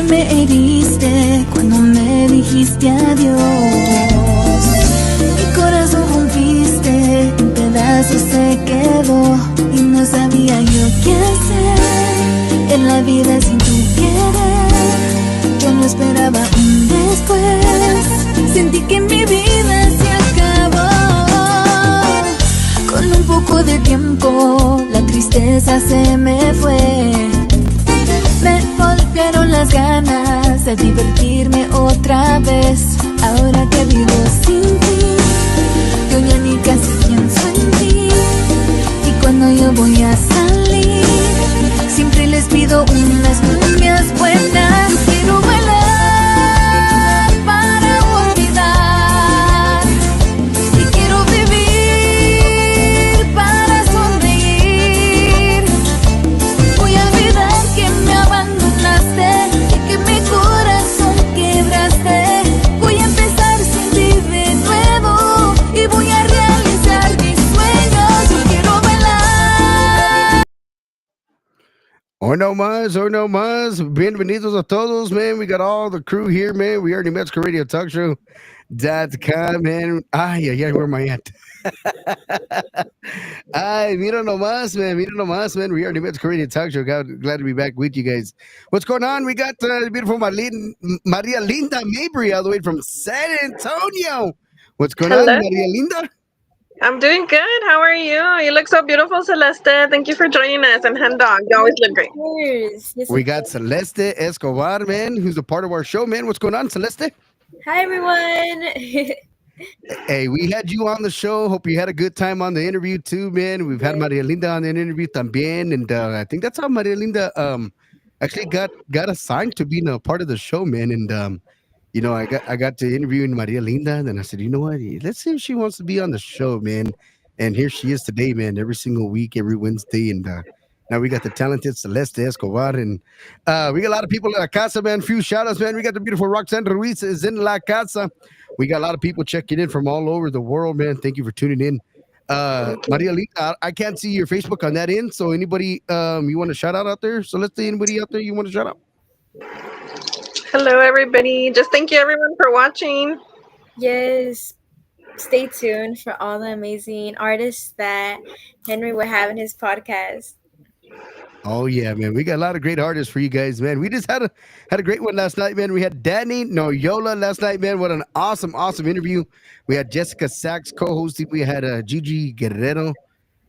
me heriste cuando me dijiste adiós. Mi corazón rompiste, en pedazos se quedó y no sabía yo qué hacer en la vida sin tu querer. Yo no esperaba un después, sentí que mi vida se acabó. Con un poco de tiempo la tristeza se me fue. Me volvieron las ganas de divertirme otra vez. Ahora que vivo sin ti, yo ya ni casi pienso en ti. Y cuando yo voy a salir, siempre les pido unas niñas buenas. Yo quiero bailar para olvidar y quiero vivir para sonreír. Voy a olvidar que me abandonaste y que mi corazón quebraste. Voy a empezar sin ti de nuevo y voy a realizar mis sueños. Yo quiero bailar. Hoy no más, hoy no más. Bienvenidos a todos, man. We got all the crew here, man. We are the Mexico Radio Talk Show.com, man. Ay, ay, ay, where am I at? Ay, mira nomás, man. Mira nomás, man. We are the Mexico Radio Talk Show. Glad to be back with you guys. What's going on? We got the beautiful Maria Linda Mabry all the way from San Antonio. What's going on, Hello. Maria Linda? I'm doing good. How are you? You look so beautiful, Celeste. Thank you for joining us. And Hen Dog, you always look great. Cheers. Yes, We got Celeste Escobar, man, who's a part of our show, man. What's going on, Celeste? Hi, everyone. Hey, we had you on the show. Hope you had a good time on the interview too, man. We've had Maria Linda on the interview también, and I think that's how Maria Linda actually got assigned to being a part of the show, man. And I got to interviewing Maria Linda, and then I said, you know what? Let's see if she wants to be on the show, man. And here she is today, man. Every single week, every Wednesday, and Now we got the talented Celeste Escobar, and we got a lot of people in La Casa, man. Few shout outs, man. We got the beautiful Roxanne Ruiz is in La Casa. We got a lot of people checking in from all over the world, man. Thank you for tuning in. Thank you. Maria Lita, I can't see your Facebook on that end. So anybody you want to shout out there? So let's see anybody out there you want to shout out. Hello, everybody. Just thank you, everyone, for watching. yes, stay tuned for all the amazing artists that Henry will have in his podcast. Oh yeah, man. We got a lot of great artists for you guys, man. We just had a great one last night, man. We had Danny Noyola last night, man. What an awesome interview. We had Jessica Sachs co-hosting. We had Gigi Guerrero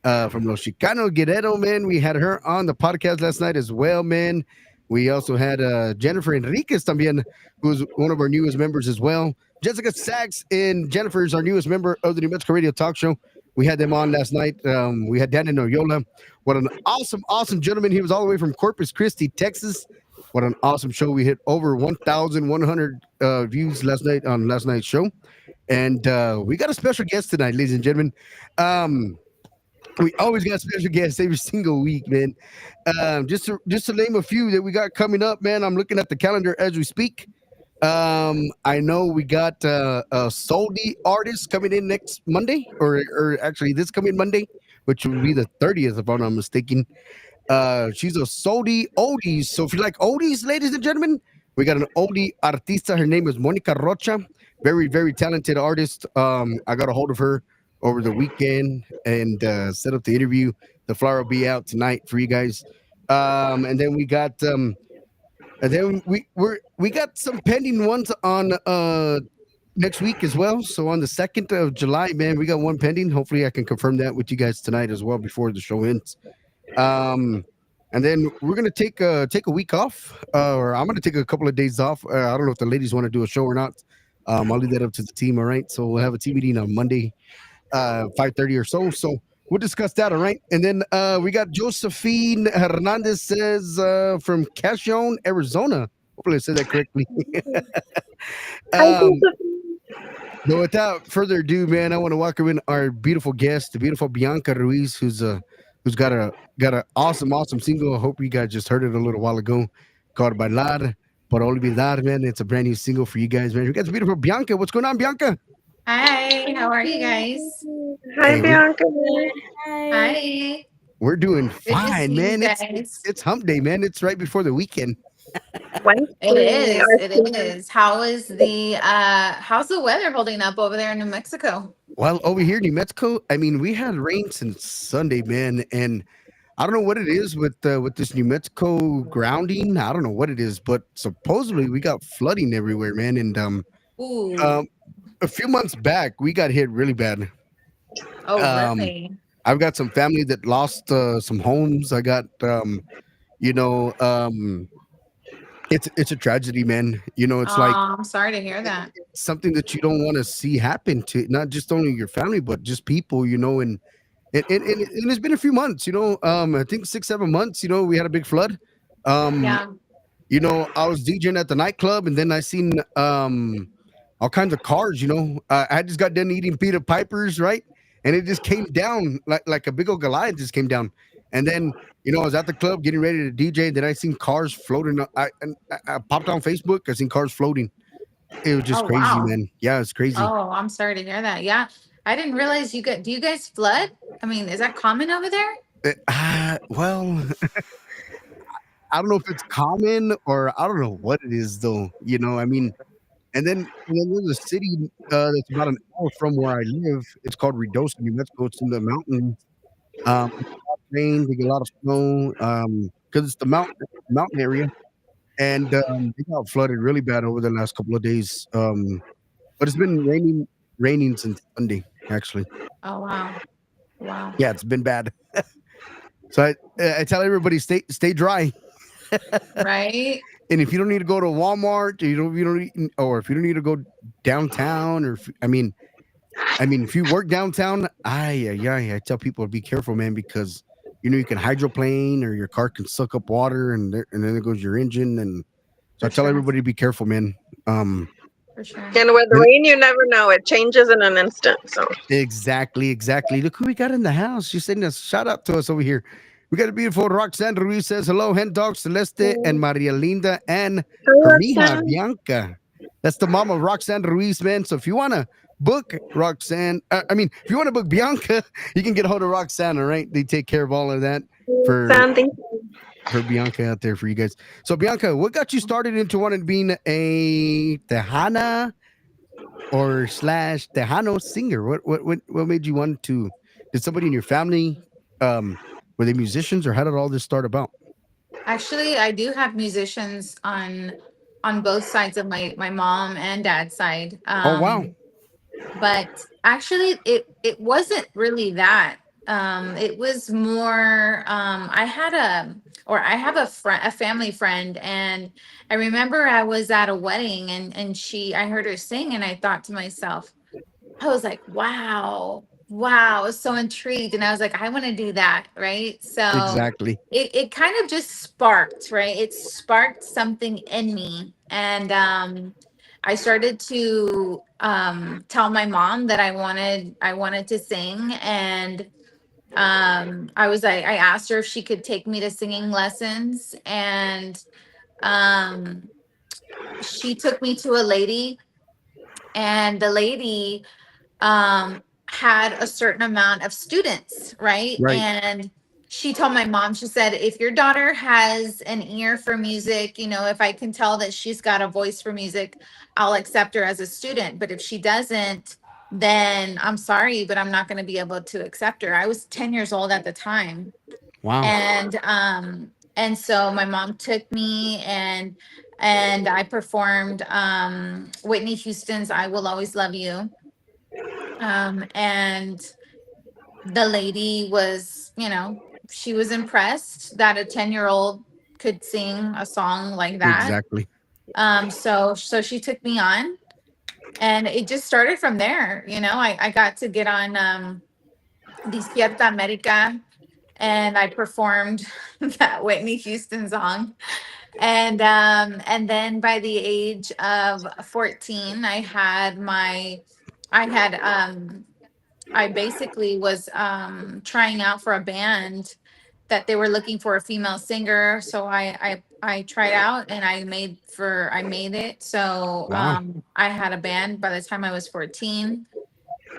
from Los Chicano Guerrero, man. We had her on the podcast last night as well, man. We also had Jennifer Enriquez también, who's one of our newest members as well. Jessica Sachs and Jennifer is our newest member of the New Mexico Radio Talk Show. We had them on last night. We had Danny Noyola. What an awesome gentleman. He was all the way from Corpus Christi, Texas. What an awesome show. We hit over 1,100 views last night on last night's show. And we got a special guest tonight, ladies and gentlemen. We always got special guests every single week, man. Just to name a few that we got coming up, man. I'm looking at the calendar as we speak. I know we got a Soldi artist coming in next Monday, or actually this coming Monday, which will be the 30th, if I'm not mistaken. She's a Soldi oldies. So if you like oldies, ladies and gentlemen, we got an oldie artista. Her name is Monica Rocha. Very talented artist. I got a hold of her over the weekend and set up the interview. The flyer will be out tonight for you guys. And then we got and then we got some pending ones on next week as well. So on the 2nd of July, man, we got one pending. Hopefully I can confirm that with you guys tonight as well before the show ends. And then we're gonna take a week off, or I'm gonna take a couple of days off. I don't know if the ladies want to do a show or not. I'll leave that up to the team. All right. So we'll have a team meeting on Monday, 5:30 or so. So we'll discuss that. All right. And then we got Josephine Hernandez says from Cashion, Arizona. Hopefully I said that correctly. Hi, um, Josephine. but without further ado, man, I want to welcome in our beautiful guest, the beautiful Bianca Ruiz, who's got a awesome single. I hope you guys just heard it a little while ago, called Bailar por Olvidar, man. It's a brand new single for you guys, man. You guys, beautiful Bianca. What's going on, Bianca? Hi, how are you guys? Hi, Hey, Bianca. Hi. Hi. we're doing Good to fine, see you man. guys. It's hump day, man. It's right before the weekend. Wednesday. It is. How's the weather holding up over there in New Mexico? Well, over here in New Mexico, I mean, we had rain since Sunday, man, and I don't know what it is with this New Mexico grounding. I don't know what it is, but supposedly we got flooding everywhere, man. And Ooh. a few months back, we got hit really bad. Oh, Um, really? I've got some family that lost some homes. I got, you know, it's a tragedy, man. You know, it's like I'm sorry to hear that. something that you don't want to see happen to not just only your family, but just people, you know. And it's been a few months, you know. I think 6-7 months. You know, we had a big flood. Um, Yeah. you know, I was DJing at the nightclub, and then I seen all kinds of cars. You know, I just got done eating Peter Pipers, right? And it just came down like a big old Goliath just came down. And then, you know, I was at the club getting ready to DJ. Then I seen cars floating. I popped on Facebook. I seen cars floating. It was just Oh, crazy, wow. man. Yeah, it's crazy. Oh, I'm sorry to hear that. Yeah. I didn't realize do you guys flood? I mean, is that common over there? Well, I don't know if it's common or I don't know what it is though. You know, I mean, and then there's a city that's about an hour from where I live. It's called Ruidoso, New Mexico. It's in the mountains. They get a lot of rain, they get a lot of snow, because it's the mountain area, and they got flooded really bad over the last couple of days. But it's been raining since Sunday, actually. Oh, wow. Wow. Yeah, it's been bad. So I tell everybody stay dry. Right? And if you don't need to go to Walmart, or if you don't need to go downtown, if you work downtown, I tell people to be careful, man, because you know you can hydroplane or your car can suck up water, and then there goes your engine, and so I For tell sure. everybody to be careful, man. For sure. And with rain, you never know. It changes in an instant. So Exactly. Look who we got in the house. She's sending a shout out to us over here. We got a beautiful Roxanne Ruiz says hello, Hen Dog, Celeste, and Maria Linda, and Hi, her mija, Roxanne. Bianca. That's the mom of Roxanne Ruiz, man. So if you want to book Roxanne, if you want to book Bianca, you can get a hold of Roxanne, all right? They take care of all of that for Roxanne, thank you. Bianca out there for you guys. So Bianca, what got you started into wanting to being a Tejana or slash Tejano singer? What made you want to? Did somebody in your family were they musicians, or how did all this start about? Actually, I do have musicians on both sides of my mom and dad's side. Oh wow. But actually it wasn't really that. It was more I had a or I have a family friend, and I remember I was at a wedding, and I heard her sing, and I thought to myself, I was like, wow, I was so intrigued. And I was like, I want to do that. Right. So Exactly. it kind of just sparked, right? It sparked something in me. And I started to tell my mom that I wanted to sing. And I asked her if she could take me to singing lessons. And um, she took me to a lady, and the lady had a certain amount of students, right? Right. And she told my mom, she said, if your daughter has an ear for music, if I can tell that she's got a voice for music, I'll accept her as a student. But if she doesn't, then I'm sorry, but I'm not going to be able to accept her. I was 10 years old at the time. Wow. And so my mom took me, and I performed Whitney Houston's I Will Always Love You. And the lady was, she was impressed that a 10-year-old could sing a song like that. Exactly. So she took me on, and it just started from there. I got to get on Despierta America, and I performed that Whitney Houston song. And then by the age of 14, I had I basically was trying out for a band that they were looking for a female singer. So I tried out, and I made it. So Wow. I had a band by the time I was 14.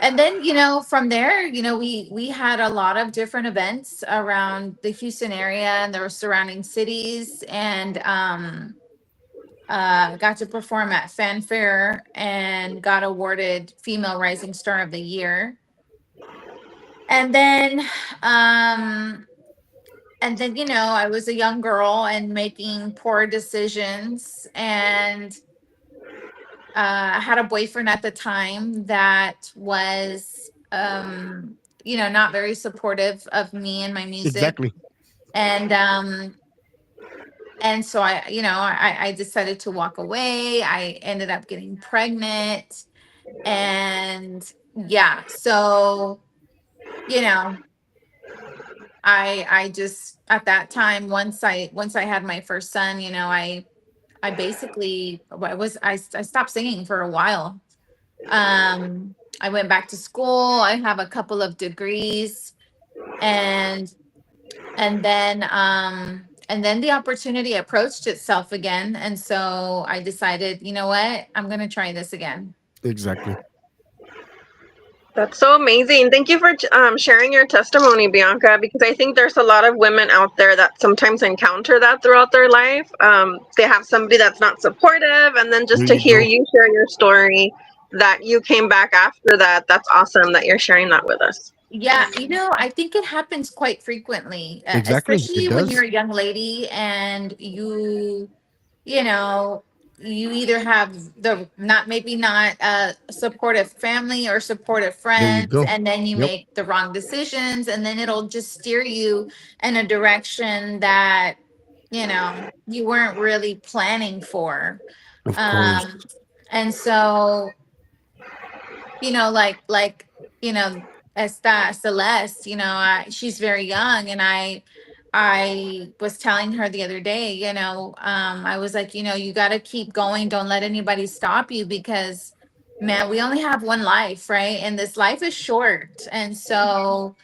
And then, from there, we had a lot of different events around the Houston area and the surrounding cities, and got to perform at Fanfare and got awarded Female Rising Star of the Year. And then, um, I was a young girl and making poor decisions, and I had a boyfriend at the time that was, not very supportive of me and my music. Exactly. And so I decided to walk away. I ended up getting pregnant, and yeah, so you know I just, at that time, once I had my first son, I basically I stopped singing for a while. I went back to school. I have a couple of degrees, and and then the opportunity approached itself again, and so I decided, you know what, I'm going to try this again. Exactly. That's so amazing. Thank you for sharing your testimony, Bianca, because I think there's a lot of women out there that sometimes encounter that throughout their life. They have somebody that's not supportive, and then just There to you hear go. you share your story that you came back after that, that's awesome that you're sharing that with us. Yeah, I think it happens quite frequently, Exactly. It especially when you're does. a young lady, and you know, you either have the not maybe not a supportive family or supportive There you friends, go. and then you Yep. make the wrong decisions, and then it'll just steer you in a direction that, you weren't really planning for. Of course. Um, and so, like, you know, esta Celeste, she's very young, and I was telling her the other day, I was like, you got to keep going. Don't let anybody stop you, because, man, we only have one life, right? And this life is short. And so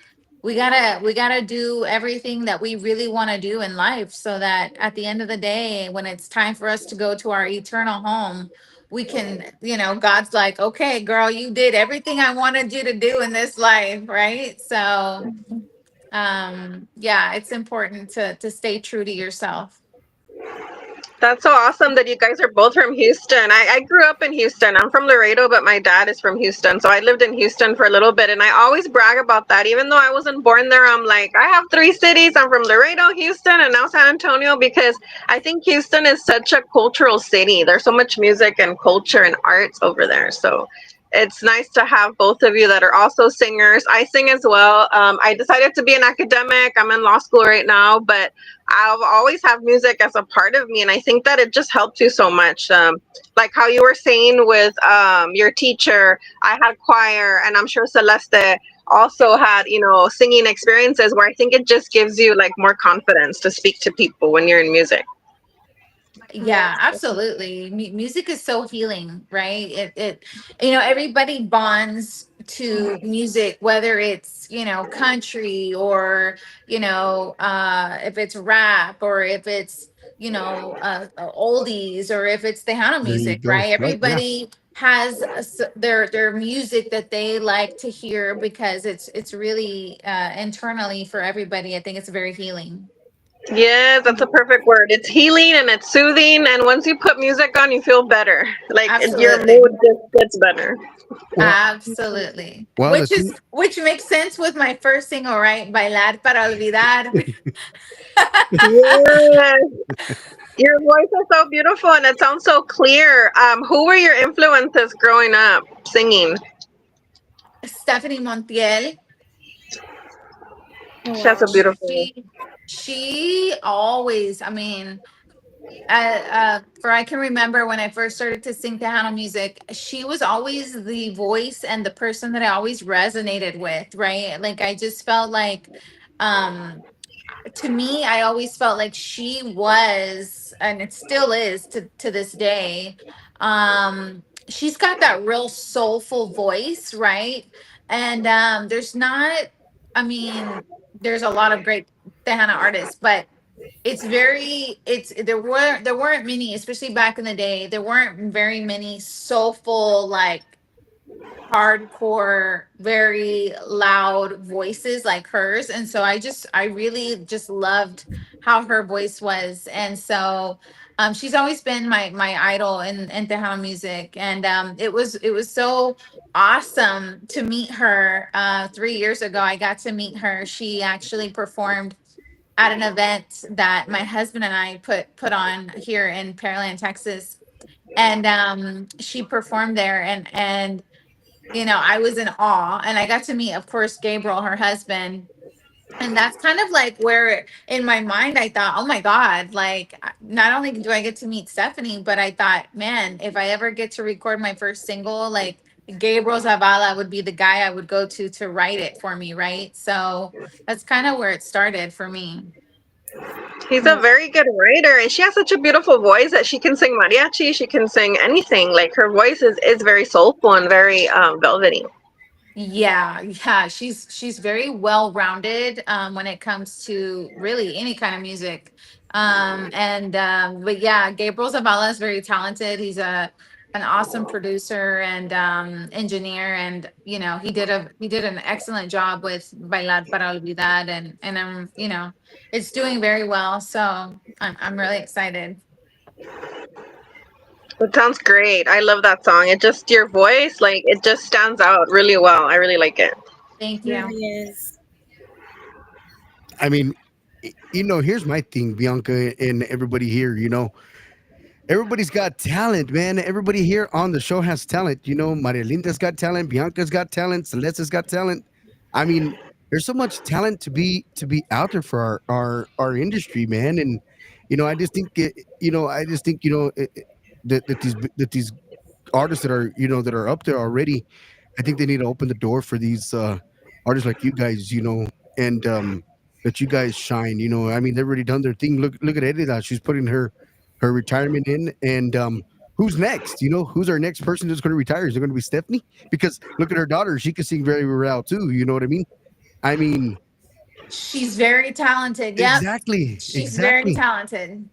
we gotta do everything that we really want to do in life, so that at the end of the day, when it's time for us to go to our eternal home, we can, God's like, okay, girl, you did everything I wanted you to do in this life, right? So yeah, it's important to stay true to yourself. That's so awesome that you guys are both from Houston. I grew up in Houston. I'm from Laredo, but my dad is from Houston. So I lived in Houston for a little bit. And I always brag about that. Even though I wasn't born there, I'm like, I have three cities. I'm from Laredo, Houston, and now San Antonio, because I think Houston is such a cultural city. There's so much music and culture and arts over there. So it's nice to have both of you that are also singers. I sing as well. I decided to be an academic. I'm in law school right now, but I'll always have music as a part of me, and I think that it just helps you so much. Like how you were saying with your teacher, I had choir, and I'm sure Celeste also had, singing experiences where I think it just gives you like more confidence to speak to people when you're in music. Yeah, absolutely. Music is so healing, right? Everybody bonds to music, whether it's, country, or, if it's rap, or if it's, oldies, or if it's Tejano There you music, go. right? Right. Yeah. Everybody has their music that they like to hear, because it's really internally for everybody. I think it's very healing. Yes, that's a perfect word. It's healing and it's soothing, and once you put music on, you feel better. Like your Absolutely. mood just gets better. Well, Absolutely. well, the thing. Which makes sense with my first single, right? Bailar para olvidar. Yes. Your voice is so beautiful and it sounds so clear. Who were your influences growing up singing? Stephanie Montiel. Oh, She has a wow. beautiful. She she always, I mean, for I can remember when I first started to sing Tejano music, she was always the voice and the person that I always resonated with, right? Like I just felt like, um to me, I always felt like she was, and it still is to this day. She's got that real soulful voice, right? And there's not, I mean, there's a lot of great Tejana artists, but there weren't many, especially back in the day. There weren't very many soulful, like hardcore, very loud voices like hers. And so I really just loved how her voice was. And so she's always been my idol in Tejano music. And it was so awesome to meet her 3 years ago. I got to meet her. She actually performed at an event that my husband and I put on here in Pearland, Texas. And she performed there, and I was in awe, and I got to meet, of course, Gabriel, her husband. And that's kind of like where in my mind I thought, oh my God, like not only do I get to meet Stephanie, but I thought, man, if I ever get to record my first single, like Gabriel Zavala would be the guy I would go to write it for me, right? So that's kind of where it started for me. He's a very good writer, and she has such a beautiful voice that she can sing mariachi. She can sing anything. Like her voice is very soulful and very velvety. Yeah, yeah, she's very well rounded when it comes to really any kind of music. And But yeah, Gabriel Zavala is very talented. He's a an awesome producer and engineer, and he did an excellent job with Bailar para Olvidar, and it's doing very well. So I'm really excited. It sounds great. I love that song. It just your voice, like it just stands out really well. I really like it. Thank It you. really is. I mean, here's my thing, Bianca, and everybody here. Everybody's got talent, man. Everybody here on the show has talent. Maria Linda's got talent. Bianca's got talent. Celeste's got talent. I mean, there's so much talent to be out there for our industry, man. And I just think that these artists that are up there already. I think they need to open the door for these artists like you guys, and that you guys shine. I mean, they've already done their thing. Look at Edida. She's putting her retirement in, and who's next? Who's our next person that's going to retire? Is it going to be Stephanie? Because look at her daughter; she can sing very well too. You know what I mean? I mean, She's very talented. Yep. Exactly, She's very exactly. talented.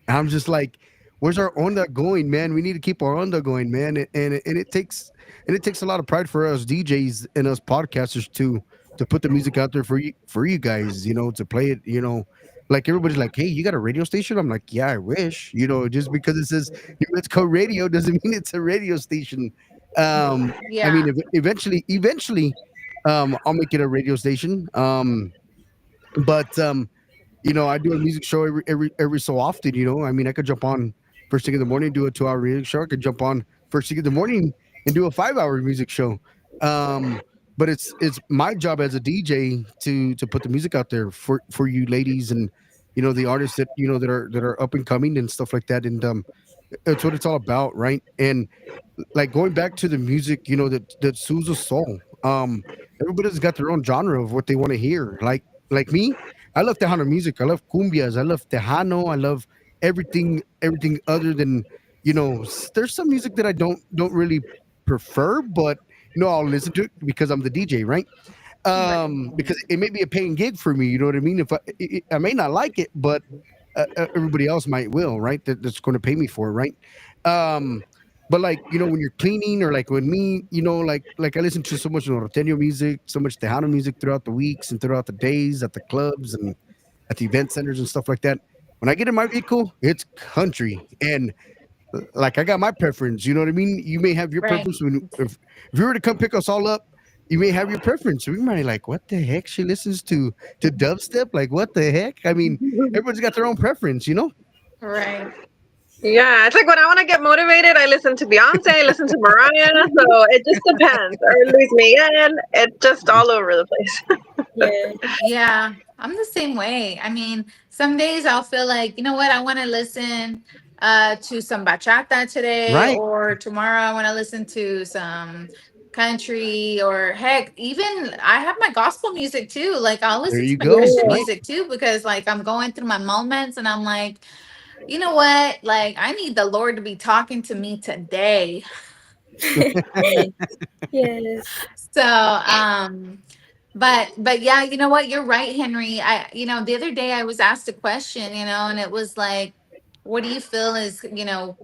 I'm just like, where's our onda going, man? We need to keep our onda going, man. And it takes a lot of pride for us DJs and us podcasters to put the music out there for you guys, to play it, Like everybody's like, hey, you got a radio station? I'm like, yeah, I wish, just because it says New Mexico Radio doesn't mean it's a radio station. I mean, Yeah. eventually, I'll make it a radio station. But I do a music show every so often. I mean, I could jump on first thing in the morning, do a 2 hour music show. I could jump on first thing in the morning and do a 5 hour music show. Um, but it's my job as a DJ to put the music out there for you ladies and the artists that that are up and coming and stuff like that. And it's what it's all about, right? And like going back to the music, that soothes the soul. Everybody's got their own genre of what they want to hear. Like me, I love Tejano music. I love cumbias. I love Tejano. I love everything other than there's some music that I don't really prefer, but I'll listen to it because I'm the DJ, right? Right. Because it may be a paying gig for me. You know what I mean? If I may not like it, but everybody else might will, right? That's going to pay me for it, right? Um, but like when you're cleaning or like when me, like I listen to so much norteño music, so much Tejano music throughout the weeks and throughout the days at the clubs and at the event centers and stuff like that. When I get in my vehicle, it's country, and like I got my preference. You know what I mean? You may have your Right. preference if you were to come pick us all up. You may have your preference. We might be like, what the heck? She listens to dubstep. Like, what the heck? I mean, everybody's got their own preference. Right. Yeah, it's like when I want to get motivated, I listen to Beyonce, I listen to Mariah. So it just depends. Or Luis Miguel. It's just all over the place. Yeah. Yeah, I'm the same way. I mean, some days I'll feel like, you know what, I want to listen to some bachata today, Right or tomorrow I want to listen to some country, or heck, even I have my gospel music too. Like I'll there listen to you my go. Christian Right. Yeah. music too because like I'm going through my moments and I'm like, you know what? Like I need the Lord to be talking to me today. Yes. So, but yeah, you know what? You're right, Henry. The other day I was asked a question, and it was like, what do you feel is,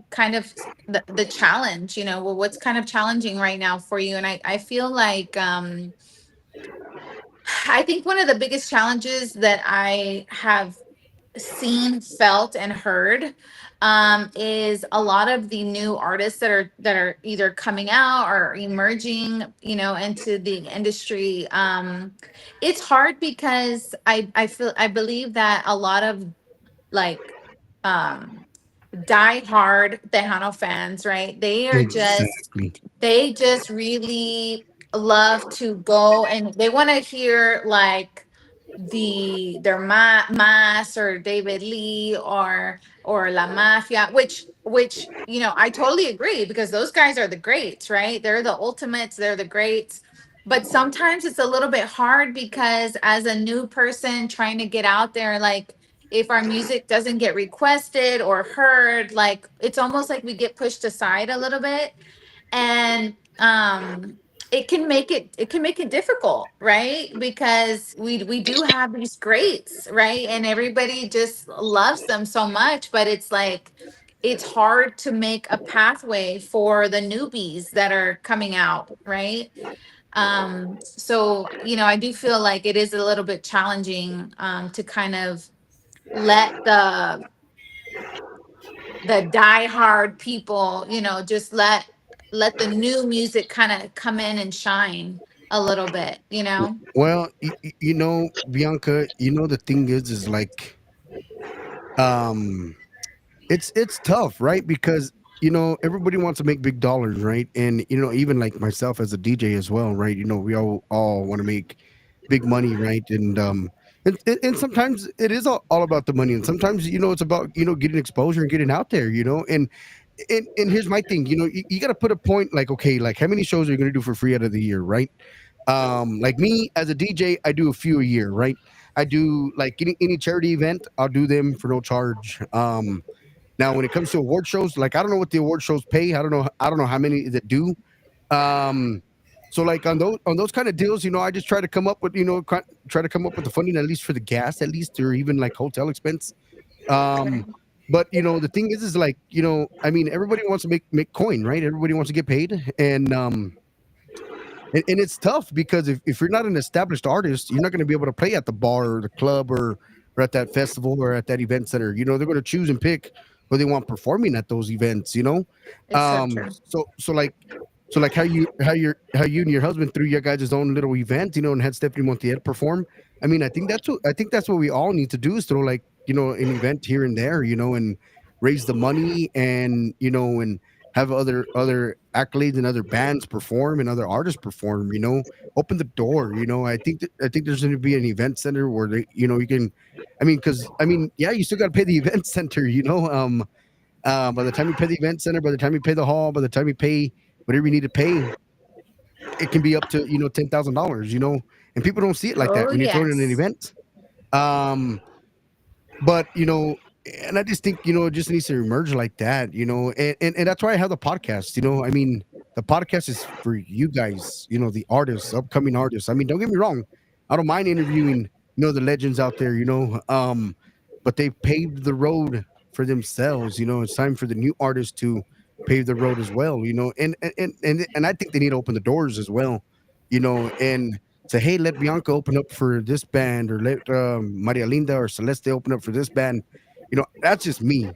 kind of the challenge, well, what's kind of challenging right now for you? And I feel like, I think one of the biggest challenges that I have seen, felt, and heard is a lot of the new artists that are either coming out or emerging, into the industry. It's hard because I believe that a lot of like um die hard Tejano fans, right? Exactly. They just really love to go and they want to hear like Mas or David Lee or La Mafia, which I totally agree because those guys are the greats, right? They're the ultimates, they're the greats. But sometimes it's a little bit hard because as a new person trying to get out there, like if our music doesn't get requested or heard, like it's almost like we get pushed aside a little bit. And it can make it difficult, right? Because we do have these greats, right? And everybody just loves them so much, but it's like it's hard to make a pathway for the newbies that are coming out, right? So I do feel like it is a little bit challenging to kind of let the diehard people, just let the new music kind of come in and shine a little bit. Well, Bianca, the thing is like, um, it's tough, right? Because everybody wants to make big dollars, right? And even like myself as a DJ as well, right? We all want to make big money, right? And sometimes it is all about the money, and sometimes it's about getting exposure and getting out there, and here's my thing, you got to put a point like, okay, like how many shows are you going to do for free out of the year, right? Like me as a DJ, I do a few a year, right? I do like any charity event, I'll do them for no charge. Now, when it comes to award shows, like I don't know what the award shows pay. I don't know how many that do. Um, So like on those kind of deals, I just try to come up with try to come up with the funding at least for the gas, at least, or even like hotel expense. Um, but the thing is like I mean, everybody wants to make coin, right? Everybody wants to get paid, and it's tough because if you're not an established artist, you're not going to be able to play at the bar or the club or at that festival or at that event center. They're going to choose and pick who they want performing at those events. It's so true. So like how you and your husband threw your guys' own little event, and had Stephanie Montiel perform. I mean, I think that's what we all need to do, is throw like an event here and there, and raise the money, and have other accolades and other bands perform and other artists perform. Open the door. I think there's going to be an event center where you can. I mean, because yeah, you still got to pay the event center. By the time you pay the event center, by the time you pay the hall, by the time you pay whatever you need to pay, it can be up to $10,000. And people don't see it like that Oh when you're throwing in an yes, event. Um, but and I just think it just needs to emerge like that. And that's why I have the podcast. I mean, the podcast is for you guys, the artists, upcoming artists. I mean, don't get me wrong, I don't mind interviewing the legends out there, but they paved the road for themselves. It's time for the new artists to pave the road as well. And I think they need to open the doors as well. And say, hey, let Bianca open up for this band, or let Maria Linda or Celeste open up for this band. That's just me.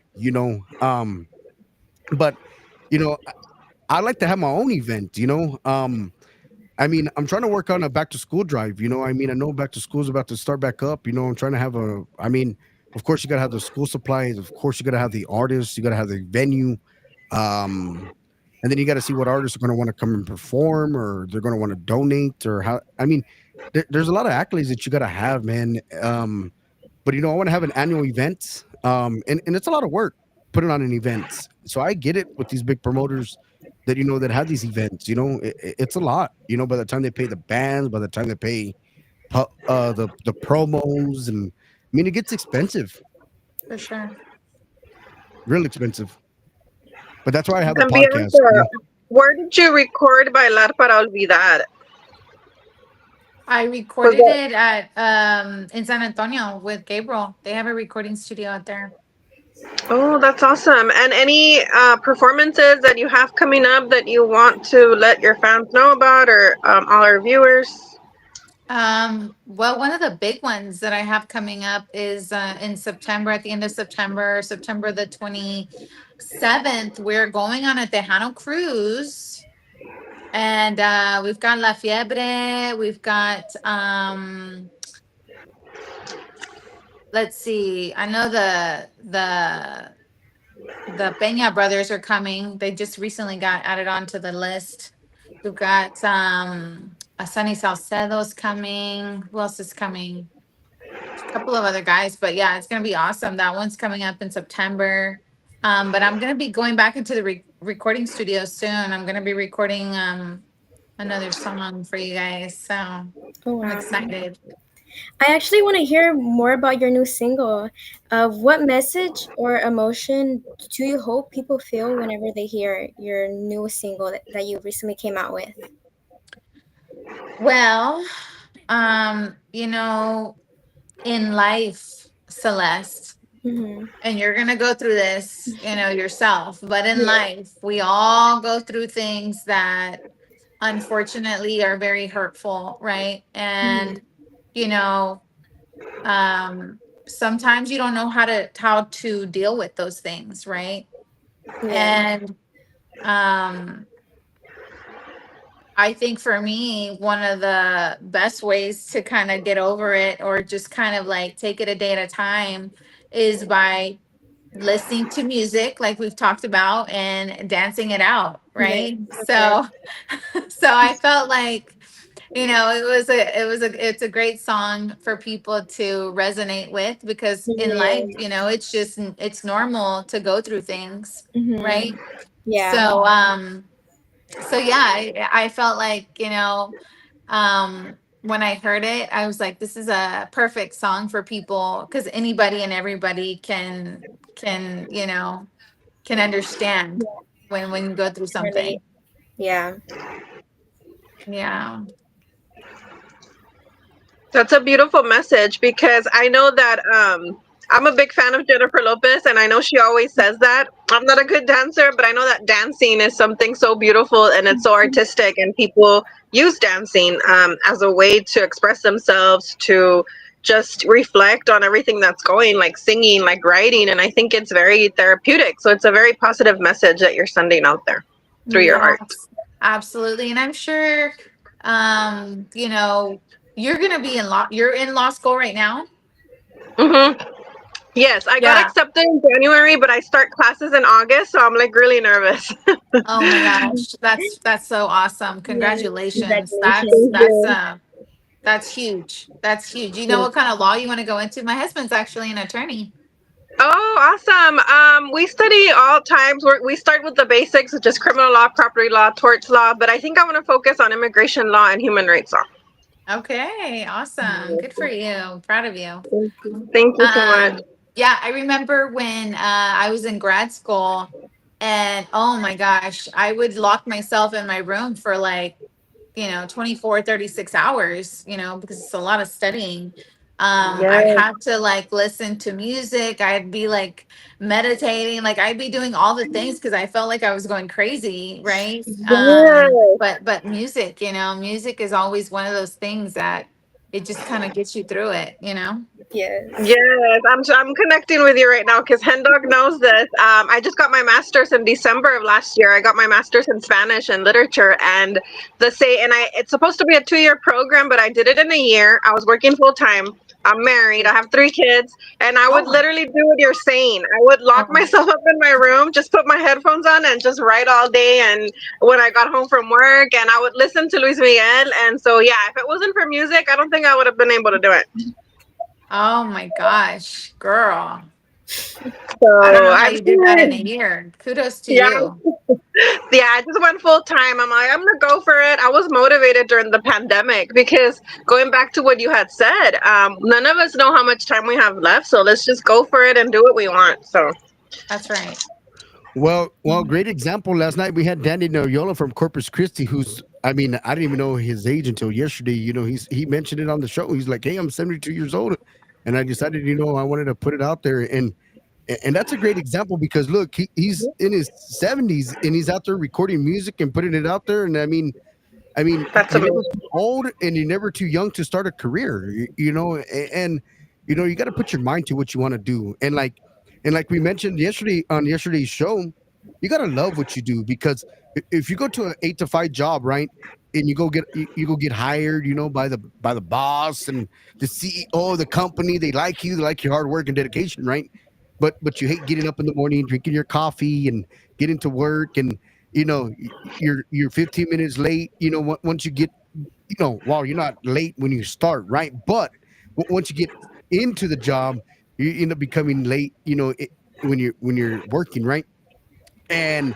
But I like to have my own event. I mean, I'm trying to work on a back to school drive. I mean, I know back to school is about to start back up. I'm trying to have I mean, of course, you got to have the school supplies. Of course, you got to have the artists. You got to have the venue. And then you got to see what artists are going to want to come and perform, or they're going to want to donate, or how. I mean, there's a lot of accolades that you got to have, man. But I want to have an annual event, and it's a lot of work putting on an event. So I get it with these big promoters that have these events. It's a lot. By the time they pay the bands, by the time they pay the promos, and I mean, it gets expensive, for sure. real expensive. But that's why I have the And podcast. Bianca, where did you record Bailar para Olvidar? I Was recorded that it at in San Antonio with Gabriel. They have a recording studio out there. Oh, that's awesome. And any performances that you have coming up that you want to let your fans know about, or all our viewers? Well, one of the big ones that I have coming up is in September, at the end of September, September the 27th. We're going on a Tejano cruise, and we've got La Fiebre, we've got let's see, I know the Peña brothers are coming. They just recently got added onto the list. We've got Sunny Salcedo's coming. Who else is coming? A couple of other guys, but yeah, it's gonna be awesome. That one's coming up in September. But I'm gonna be going back into the recording studio soon. I'm gonna be recording another song for you guys. So Oh, I'm wow. excited. I actually want to hear more about your new single. What message or emotion do you hope people feel whenever they hear your new single that you recently came out with? Well, in life, Celeste, Mm-hmm. and you're gonna go through this, yourself. But in Yeah. life, we all go through things that unfortunately are very hurtful, right? Mm-hmm. And you know, sometimes you don't know how to deal with those things, right? Yeah. And um I think for me, one of the best ways to kind of get over it, or just kind of like take it a day at a time, is by listening to music like we've talked about and dancing it out, Yeah. right? Okay. So I felt like, it's a great song for people to resonate with, because in life, Yeah. it's normal to go through things, Mm-hmm. right? Yeah. So yeah, I felt like, when I heard it, I was like, this is a perfect song for people, because anybody and everybody can understand when you go through something. Really. Yeah. Yeah. That's a beautiful message because I know that I'm a big fan of Jennifer Lopez, and I know she always says that. I'm not a good dancer, but I know that dancing is something so beautiful and it's so artistic, and people use dancing as a way to express themselves, to just reflect on everything that's going, like singing, like writing, and I think it's very therapeutic. So it's a very positive message that you're sending out there through your art. Yes, absolutely. And I'm sure, you know, you're gonna be in law. You're in law school right now. Hmm. Yes, I got Yeah. accepted in January, but I start classes in August, so I'm like really nervous. Oh my gosh, that's so awesome! Yes, Congratulations. That's Thank congratulations. that's you. uh that's huge. That's huge. You know what kind of law you want to go into? My husband's actually an attorney. Oh, awesome. We study all times. We start with the basics, which is criminal law, property law, torts law, but I think I want to focus on immigration law and human rights law. Okay, awesome. Good for you. Proud of you. Thank you so much. Yeah, I remember when I was in grad school, and oh my gosh, I would lock myself in my room for like, 24, 36 hours, because it's a lot of studying. I'd Yes, have to like listen to music. I'd be like meditating, like I'd be doing all the things because I felt like I was going crazy, right? yes. But music, music is always one of those things that it just kind of gets you through it. Yes. Yes, I'm connecting with you right now because Hendog knows this. I just got my master's in December of last year. I got my master's in Spanish and literature, and it's supposed to be a 2-year program, but I did it in a year. I was working full time. I'm married. I have 3 kids, and I would Oh, literally do what you're saying. I would lock oh, myself up in my room, just put my headphones on, and just write all day. And when I got home from work, and I would listen to Luis Miguel. And so, yeah, if it wasn't for music, I don't think I would have been able to do it. oh my gosh, girl. I don't So know how I've you did that in a seen, year. Kudos to yeah, you. yeah, I just went full time. I'm like, I'm gonna go for it. I was motivated during the pandemic because going back to what you had said, none of us know how much time we have left. So let's just go for it and do what we want. So That's right. Well, great example. Last night we had Danny Noyola from Corpus Christi, who's, I mean, I didn't even know his age until yesterday. He mentioned it on the show. He's like, "Hey, I'm 72 years old," and I decided, I wanted to put it out there, and that's a great example because look, he's in his 70s and he's out there recording music and putting it out there, and I mean, that's you're never amazing. too old and you're never too young to start a career, and you got to put your mind to what you want to do. And like we mentioned yesterday on yesterday's show, you got to love what you do because if you go to an 8 to 5 job, right? And you go get hired, by the boss and the CEO of the company. They like you, they like your hard work and dedication, right? But you hate getting up in the morning, drinking your coffee, and getting to work, and you're 15 minutes late. Once you get, well, you're not late when you start, right? But once you get into the job, you end up becoming late. When you're working, right? And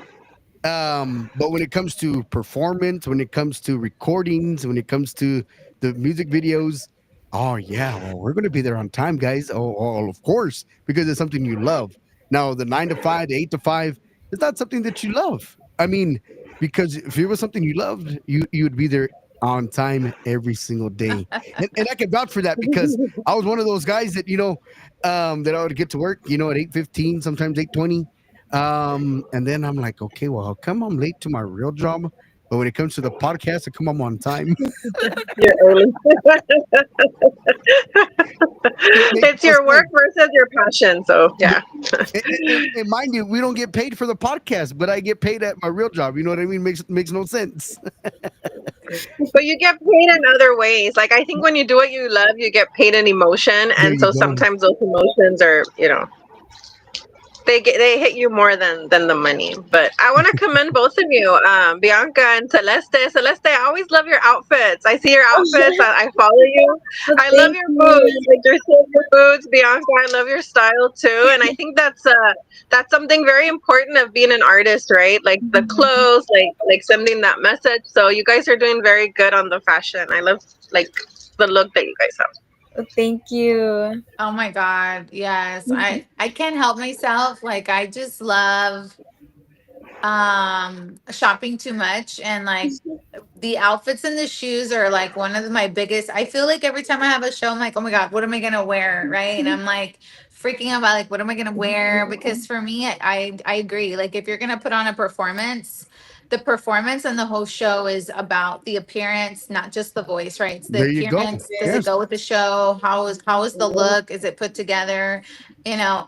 but when it comes to performance, when it comes to recordings, when it comes to the music videos, oh yeah, well, we're gonna be there on time, guys. Oh, of course, because it's something you love. Now the 9 to 5, the 8 to 5, it's not something that you love. I mean, because if it was something you loved, you would be there on time every single day. And I can vouch for that because I was one of those guys that that I would get to work, at 8:15, sometimes 8:20. And then I'm like, okay, well, how come I'm late to my real job? But when it comes to the podcast, I come on time. You're early. It makes It's no your work sense. versus your passion. So yeah. And mind you, we don't get paid for the podcast, but I get paid at my real job. You know what I mean? Makes no sense. But you get paid in other ways. Like I think when you do what you love, you get paid in emotion, There and you so go. sometimes those emotions are, they hit you more than the money. But I want to commend both of you, Bianca and Celeste. Celeste, I always love your outfits. I see your outfits. I follow you. Well, I love thank your boots. you. Like your silver boots, Bianca. I love your style too. And I think that's something very important of being an artist, right? Like the clothes, like sending that message. So you guys are doing very good on the fashion. I love like the look that you guys have. Well, thank you. Oh my God. Yes. I can't help myself. Like I just love shopping too much, and like the outfits and the shoes are like one of my biggest. I feel like every time I have a show, I'm like, oh my God, what am I gonna wear? Right. And I'm like freaking out about like what am I gonna wear? Because for me, I agree. Like if you're gonna put on a performance, the performance and the whole show is about the appearance, not just the voice, right? It's the There you go. appearance. Does it Yes. go with the show? How is the look? Is it put together?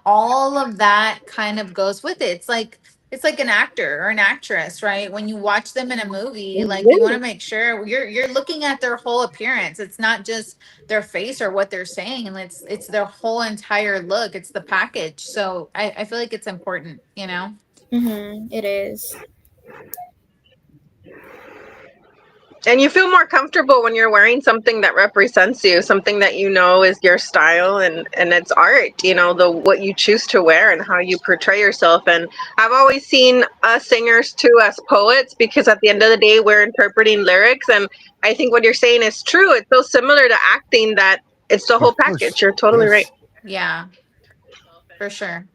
All of that kind of goes with it. It's like an actor or an actress, right? When you watch them in a movie, like you want to make sure you're looking at their whole appearance. It's not just their face or what they're saying, and it's their whole entire look. It's the package. So I feel like it's important. It is. And you feel more comfortable when you're wearing something that represents you, something that you know is your style, and it's art, the what you choose to wear and how you portray yourself. And I've always seen us singers too as poets, because at the end of the day we're interpreting lyrics, and I think what you're saying is true. It's so similar to acting that it's the Of whole course. package. You're totally right. Yes. Yeah, for sure.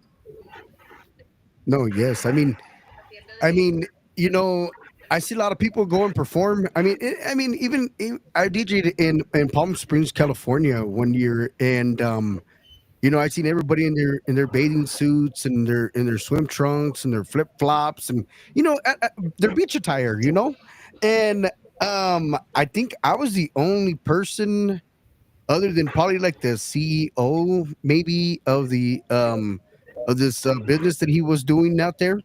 No, yes. I mean, you know, I see a lot of people go and perform. Even I DJ'd in Palm Springs, California one year, and I seen everybody in their bathing suits and their swim trunks and their flip flops and their beach attire. And I think I was the only person other than probably like the CEO maybe of this business that he was doing out there.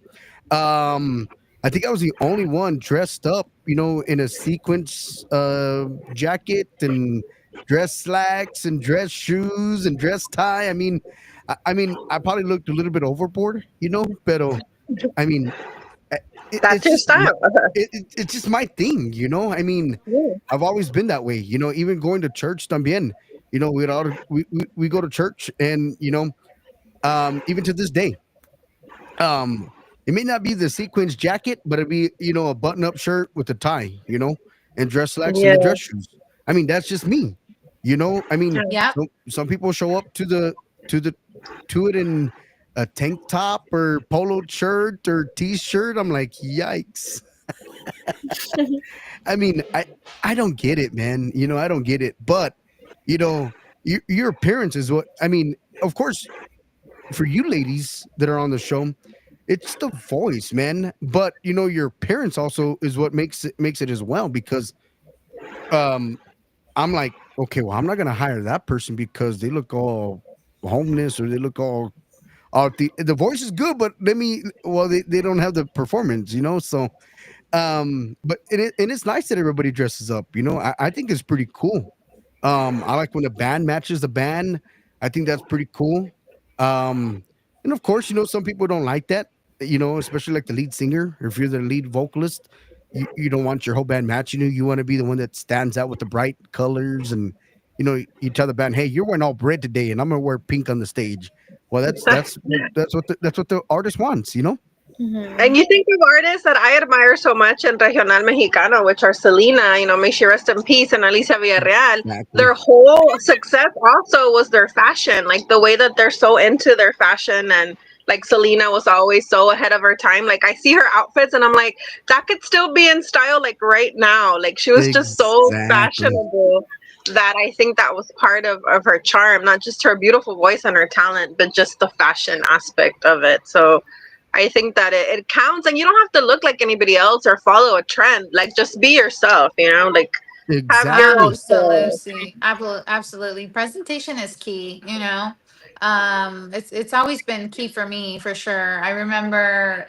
I think I was the only one dressed up, in a sequence jacket and dress slacks and dress shoes and dress tie. I probably looked a little bit overboard, but I mean, uh, That's it's your just style. it's just my thing. Yeah. I've always been that way. Even going to church también. We go to church, and even to this day, um, it may not be the sequins jacket, but it'd be a button-up shirt with a tie, and dress slacks and Yeah. the dress shoes. That's just me. Yep. Some people show up to the to it in a tank top or polo shirt or t-shirt. I'm like, yikes. I don't get it, man. I don't get it. But your appearance is what I mean. Of course, for you ladies that are on the show, it's the voice, man. But your appearance also is what makes it as well. Because um, I'm like, okay, well, I'm not gonna hire that person because they look all homeless or they look all the voice is good, but they don't have the performance, so but it's nice that everybody dresses up. I think it's pretty cool. I like when the band matches the band. I think that's pretty cool. And of course, some people don't like that. Especially like the lead singer. Or if you're the lead vocalist, you don't want your whole band matching you. You want to be the one that stands out with the bright colors, and you tell the band, "Hey, you're wearing all red today, and I'm gonna wear pink on the stage." Well, that's what the artist wants. And you think of artists that I admire so much in Regional Mexicano, which are Selena, may she rest in peace, and Alicia Villarreal. Exactly. Their whole success also was their fashion, like the way that they're so into their fashion. And like Selena was always so ahead of her time. Like I see her outfits and I'm like, that could still be in style like right now. Like she was just so Exactly. fashionable that I think that was part of her charm, not just her beautiful voice and her talent, but just the fashion aspect of it. So I think that it counts, and you don't have to look like anybody else or follow a trend. Like just be yourself, like have your own Exactly. style. Absolutely. Presentation is key. It's always been key for me for sure. I remember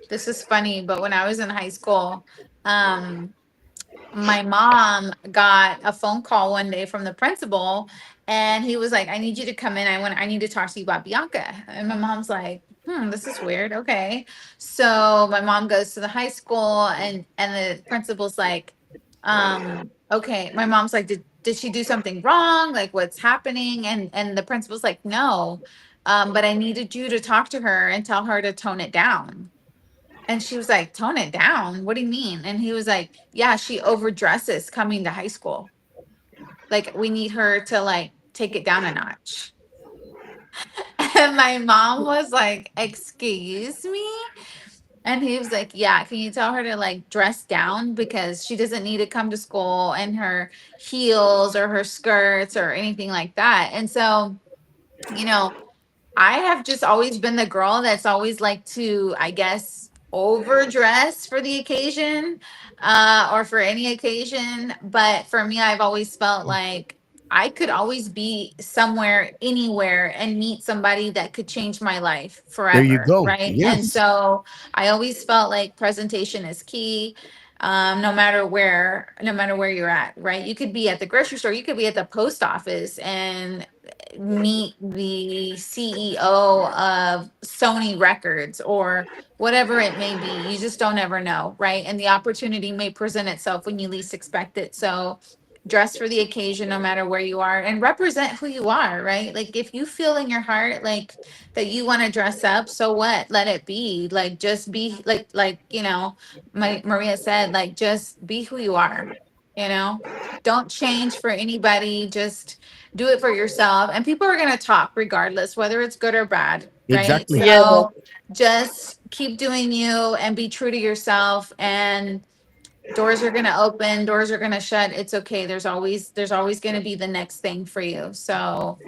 this is funny, but when I was in high school, um my mom got a phone call one day from the principal, and he was like, I need you to come in. I need to talk to you about Bianca. And my mom's like, this is weird. Okay. So my mom goes to the high school, and the principal's like, okay. My mom's like, did she do something wrong? Like what's happening? And the principal's like, no. But I needed you to talk to her and tell her to tone it down. And she was like, tone it down. What do you mean? And he was like, yeah, she overdresses coming to high school. Like, we need her to like take it down a notch. And my mom was like, excuse me? And he was like, yeah, can you tell her to like dress down because she doesn't need to come to school in her heels or her skirts or anything like that. And so, you know, I have just always been the girl that's always like to, I guess, overdress for the occasion, or for any occasion. But for me, I've always felt like I could always be somewhere, anywhere, and meet somebody that could change my life There you forever. go. Right. And Yes. so I always felt like presentation is key. No matter where you're at, right? You could be at the grocery store, you could be at the post office and meet the CEO of Sony Records or whatever it may be. You just don't ever know, right? And the opportunity may present itself when you least expect it. So dress for the occasion no matter where you are and represent who you are, right? Like if you feel in your heart like that you want to dress up, so what? Let it be. Like just be my Maria said, like just be who you are, you know? Don't change for anybody. Just do it for yourself. And people are going to talk regardless, whether it's good or bad, right? Exactly. Yeah. So just keep doing you and be true to yourself. And doors are going to open, doors are going to shut. It's okay. There's always going to be the next thing for you. So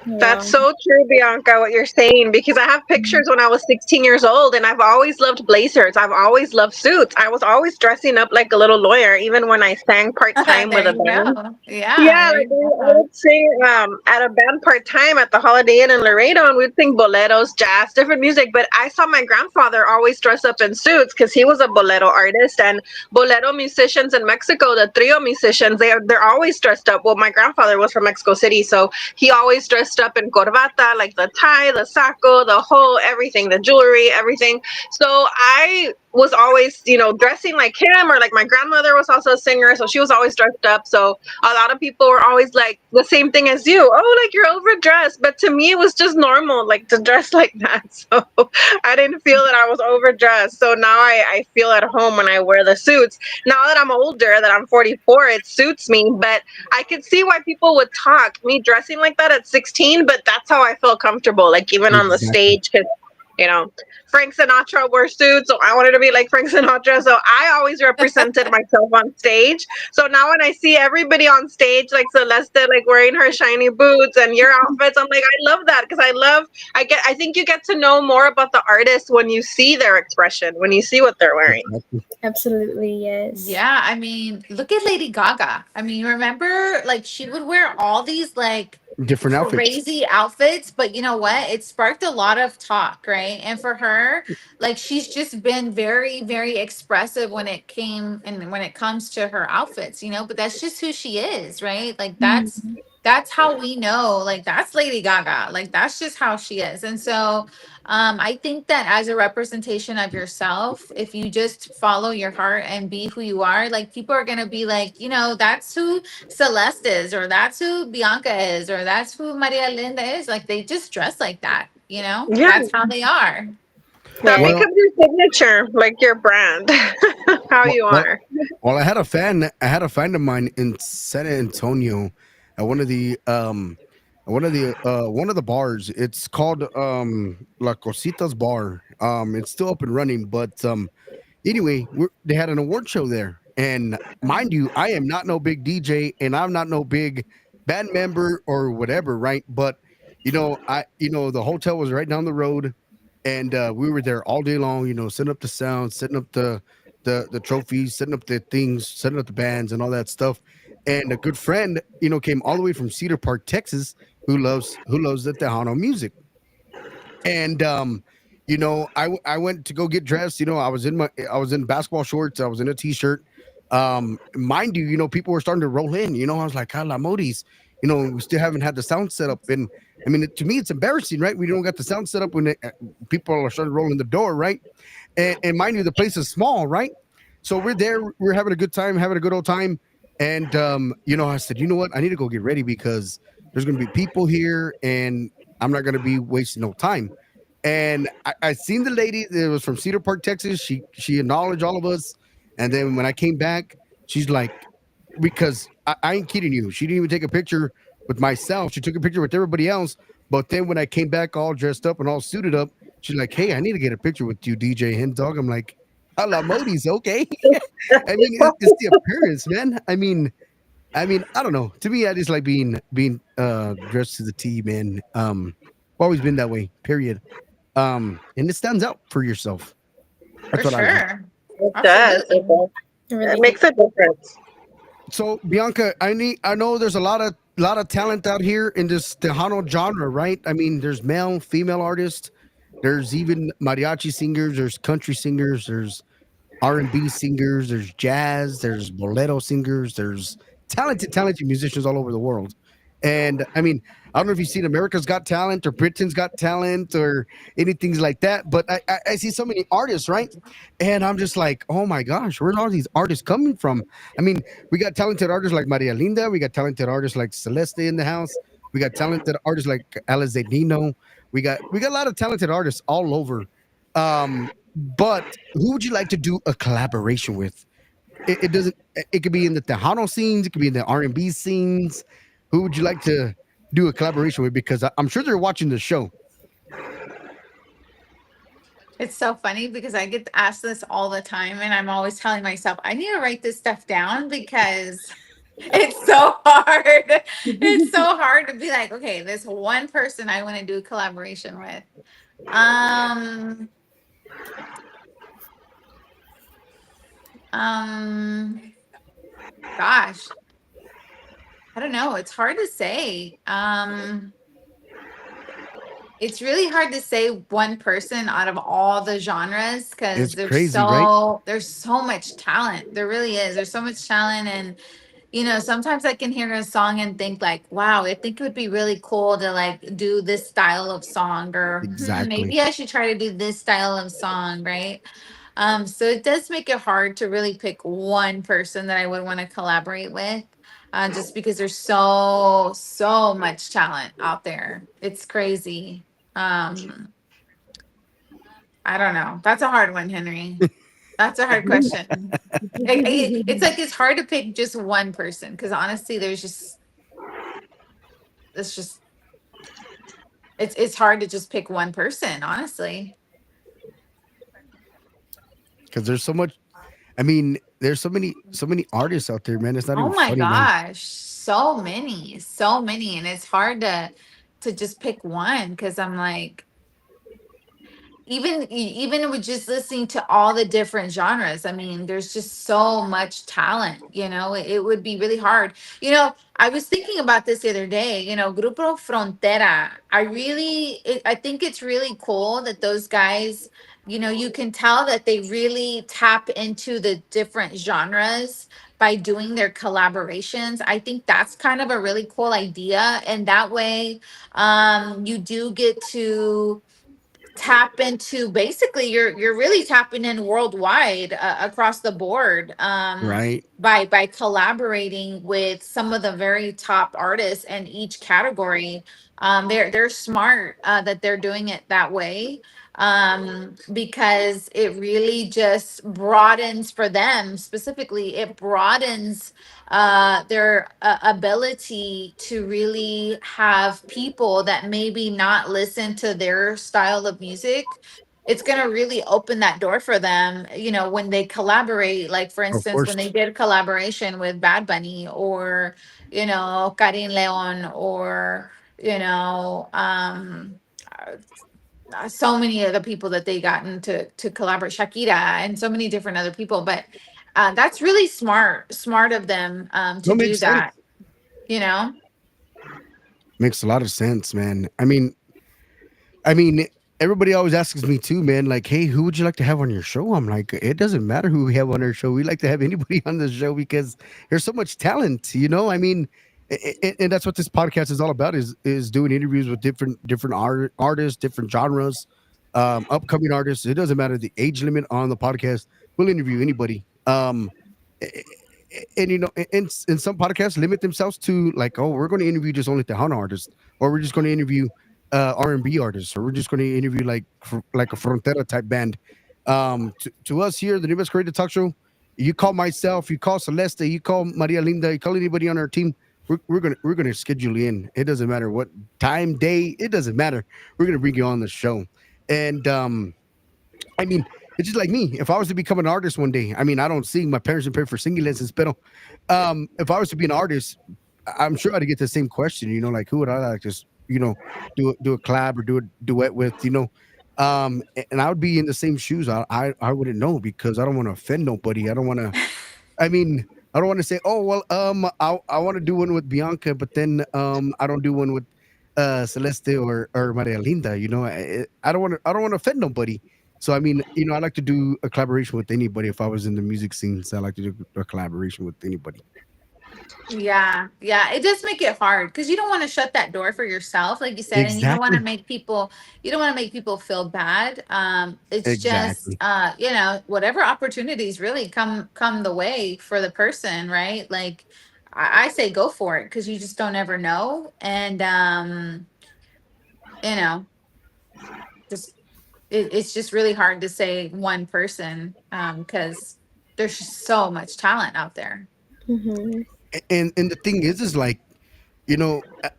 That's Wow. so true, Bianca, what you're saying, because I have pictures when I was 16 years old and I've always loved blazers. I've always loved suits. I was always dressing up like a little lawyer, even when I sang part time with there a you band. go. Yeah. Yeah, There like you I go. would sing at a band part time at the Holiday Inn in Laredo, and we'd sing boleros, jazz, different music. But I saw my grandfather always dress up in suits because he was a bolero artist, and bolero musicians in Mexico, the trio musicians, they're always dressed up. Well, my grandfather was from Mexico City, so he always dressed up in corbata, like the tie, the saco, the whole everything, the jewelry, everything. So I was always, dressing like him, or like my grandmother was also a singer, so she was always dressed up. So a lot of people were always like the same thing as you. Oh, like you're overdressed. But to me, it was just normal, like to dress like that. So I didn't feel that I was overdressed. So now I feel at home when I wear the suits. Now that I'm older, that I'm 44, it suits me. But I could see why people would talk me dressing like that at 16. But that's how I feel comfortable, like even on the Exactly. stage, because you know, Frank Sinatra wore suits, so I wanted to be like Frank Sinatra. So I always represented myself on stage. So now when I see everybody on stage, like Celeste, like wearing her shiny boots and your outfits, I'm like, I love that, because I think you get to know more about the artist when you see their expression, when you see what they're wearing. Exactly. Absolutely, yes. Yeah, I mean, look at Lady Gaga. I mean, remember, like, she would wear all these, like, Different outfits. crazy outfits, but you know what? It sparked a lot of talk, right? And for her, like, she's just been very, very expressive when it came and when it comes to her outfits, but that's just who she is, right? Like, Mhm. that's how we know, like, that's Lady Gaga. Like, that's just how she is. And so, I think that as a representation of yourself, if you just follow your heart and be who you are, like people are gonna be like, that's who Celeste is, or that's who Bianca is, or that's who Maria Linda is. Like they just dress like that, Yeah, That's how they are. that Right. Well, becomes your signature, like your brand, how well, you well, are. well, I had a fan. I had a friend of mine in San Antonio at one of the bars. It's called La Cositas Bar. It's still up and running, but anyway, they had an award show there, and mind you, I am not no big DJ, and I'm not no big band member or whatever, right? But the hotel was right down the road, and we were there all day long. Setting up the sound, setting up the trophies, setting up the things, setting up the bands, and all that stuff. And a good friend, came all the way from Cedar Park, Texas, who loves the Tejano music. And I went to go get dressed. I was in basketball shorts, I was in a t-shirt. Mind you, people were starting to roll in. I was like, la modis, we still haven't had the sound set up. And I mean, to me it's embarrassing, right? We don't got the sound set up when people are starting to roll in the door, right? And mind you, the place is small, right? So we're there, we're having a good time, having a good old time. And I said, you know what, I need to go get ready because there's going to be people here, and I'm not going to be wasting no time. And I seen the lady that was from Cedar Park, Texas. She acknowledged all of us, and then when I came back, she's like, because I ain't kidding you, she didn't even take a picture with myself. She took a picture with everybody else. But then when I came back all dressed up and all suited up, She's like, "Hey, I need to get a picture with you, DJ Hen Dog." I'm like, "A la Modi's okay." I mean, it's the appearance, man. I mean, I don't know. To me, I just like being dressed to the T, man. Always been that way. Period. And it stands out for yourself. For That's what I like. sure. It does. It Absolutely. does. It It really makes a difference. So Bianca, I know there's a lot of talent out here in this Tejano genre, right? I mean, there's male, female artists, there's even mariachi singers, there's country singers, there's R&B singers, there's jazz, there's bolero singers, there's talented musicians all over the world. And I mean, I don't know if you've seen America's Got Talent or Britain's Got Talent or anything like that, but I see so many artists, right? And I'm just like, oh my gosh, where's all these artists coming from? I mean, we got talented artists like Maria Linda, we got talented artists like Celeste in the house, we got talented artists like Alice Nino, we got a lot of talented artists all over. But who would you like to do a collaboration with? It doesn't. It could be in the Tejano scenes. It could be in the R&B scenes. Who would you like to do a collaboration with? Because I'm sure they're watching the show. It's so funny because I get asked this all the time, and I'm always telling myself, I need to write this stuff down because it's so hard. It's so hard to be like, okay, there's one person I want to do a collaboration with. Um, um, gosh, I don't know. It's hard to say. It's really hard to say one person out of all the genres because It's crazy, right? there's so much talent. There really is. There's so much talent, and sometimes I can hear a song and think like, wow, I think it would be really cool to like do this style of song, or Exactly. maybe I should try to do this style of song, right? So it does make it hard to really pick one person that I would want to collaborate with, just because there's so much talent out there. It's crazy. Um, I don't know. That's a hard one, Henry. That's a hard question. It's like it's hard to pick just one person because honestly, it's just it's hard to just pick one person. Honestly, Because there's so much. I mean, there's so many artists out there, man. It's not oh even my funny, man. gosh, so many, and it's hard to just pick one because I'm like, even with just listening to all the different genres, I mean, there's just so much talent. It would be really hard. I was thinking about this the other day. Grupo Frontera, I think it's really cool that those guys, you can tell that they really tap into the different genres by doing their collaborations. I think that's kind of a really cool idea, and that way you do get to tap into, basically you're really tapping in worldwide, across the board, Right. by collaborating with some of the very top artists in each category. They're smart, that they're doing it that way, because it really just broadens, for them specifically, it broadens their ability to really have people that maybe not listen to their style of music. It's going to really open that door for them, when they collaborate. Like, for Of instance, when they course. did collaboration with Bad Bunny, or, Karin Leon, or, so many of the people that they gotten to collaborate, Shakira, and so many different other people. But that's really smart of them, to No, do makes sense. that. You know, Makes a lot of sense, man. I mean, everybody always asks me too, man. Like, hey, who would you like to have on your show? I'm like, it doesn't matter who we have on our show. We like to have anybody on the show because there's so much talent. I mean, and that's what this podcast is all about, is doing interviews with different artists, different genres, upcoming artists. It doesn't matter the age limit on the podcast. We'll interview anybody. And and some podcasts limit themselves to like, oh, we're going to interview just only Tejano artists, or we're just going to interview R&B artists, or we're just going to interview like a Frontera type band. To us here, the New Best Creative Talk Show, you call myself, you call Celeste, you call Maria Linda, you call anybody on our team. We're gonna schedule you in. It doesn't matter what time, day. It doesn't matter. We're gonna bring you on the show. And I mean, it's just like me. If I was to become an artist one day, I mean, I don't sing. My parents didn't pay for singing lessons, but if I was to be an artist, I'm sure I'd get the same question. Like who would I like to, do a collab or do a duet with? And I would be in the same shoes. I wouldn't know because I don't want to offend nobody. I don't want to. I mean, I don't want to say, oh well, I want to do one with Bianca, but then I don't do one with Celeste or Maria Linda. I don't want to offend nobody. So I mean, I like to do a collaboration with anybody. If I was in the music scene, so I like to do a collaboration with anybody. Yeah, yeah, it does make it hard because you don't want to shut that door for yourself, like you said, and you don't want to Exactly. make people, feel bad. It's just, Exactly. whatever opportunities really come the way for the person, right? Like, I say go for it because you just don't ever know, and you know, just it's just really hard to say one person because there's just so much talent out there. Mm-hmm. And the thing is like,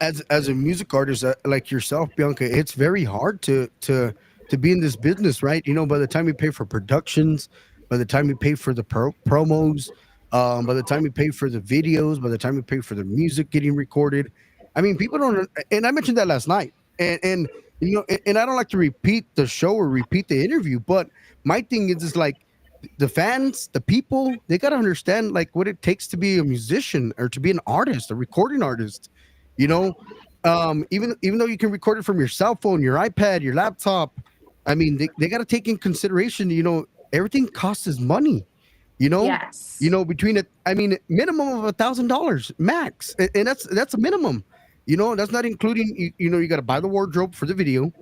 as a music artist, like yourself, Bianca, it's very hard to be in this business, right? By the time you pay for productions, by the time you pay for the promos, by the time you pay for the videos, by the time you pay for the music getting recorded, I mean, people don't. And I mentioned that last night, and I don't like to repeat the show or repeat the interview, but my thing is like the fans, the people, they got to understand like what it takes to be a musician or to be an artist, a recording artist. You know, even though you can record it from your cell phone, your iPad, your laptop, I mean, they got to take in consideration. Everything costs is money. You know, Yes. between it, I mean, minimum of $1,000 max, and that's a minimum. That's not including you got to buy the wardrobe for the video.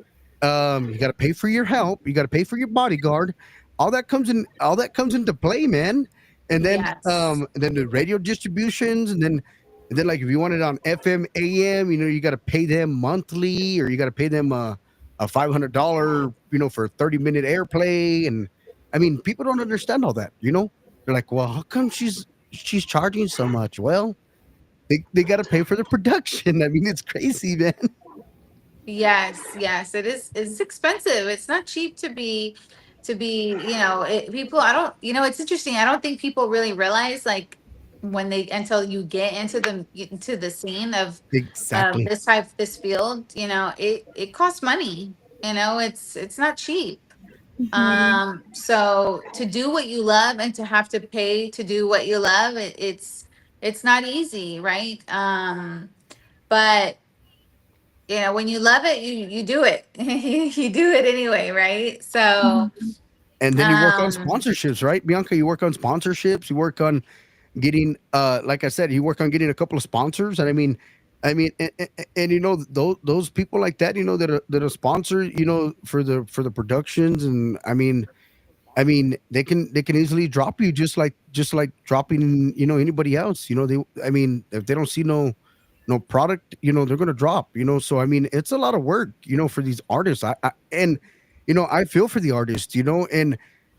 You got to pay for your help. You got to pay for your bodyguard. All that comes into play, man. And then the radio distributions, and then like if you want it on FM AM, you got to pay them monthly, or you got to pay them a $500 for a 30-minute airplay. And I mean, people don't understand all that. They're like, well, how come she's charging so much? Well, they got to pay for the production. I mean, it's crazy, man. Yes, yes, it is. It's expensive. It's not cheap people. I don't. It's interesting. I don't think people really realize like when they until you get into the scene of Exactly. this field. It costs money. It's not cheap. Mm-hmm. So to do what you love and to have to pay to do what you love, it's not easy, right? But when you love it, you do it. You do it anyway, right? So, And then you work on um, sponsorships, right, Bianca? You work on sponsorships. You work on getting, like I said, you work on getting a couple of sponsors. And I mean, and those people like that, that are sponsored, for the productions. And I mean, they can easily drop you just like dropping anybody else. I mean, if they don't see no product, they're gonna drop. So I mean, it's a lot of work, for these artists. I feel for the artists, and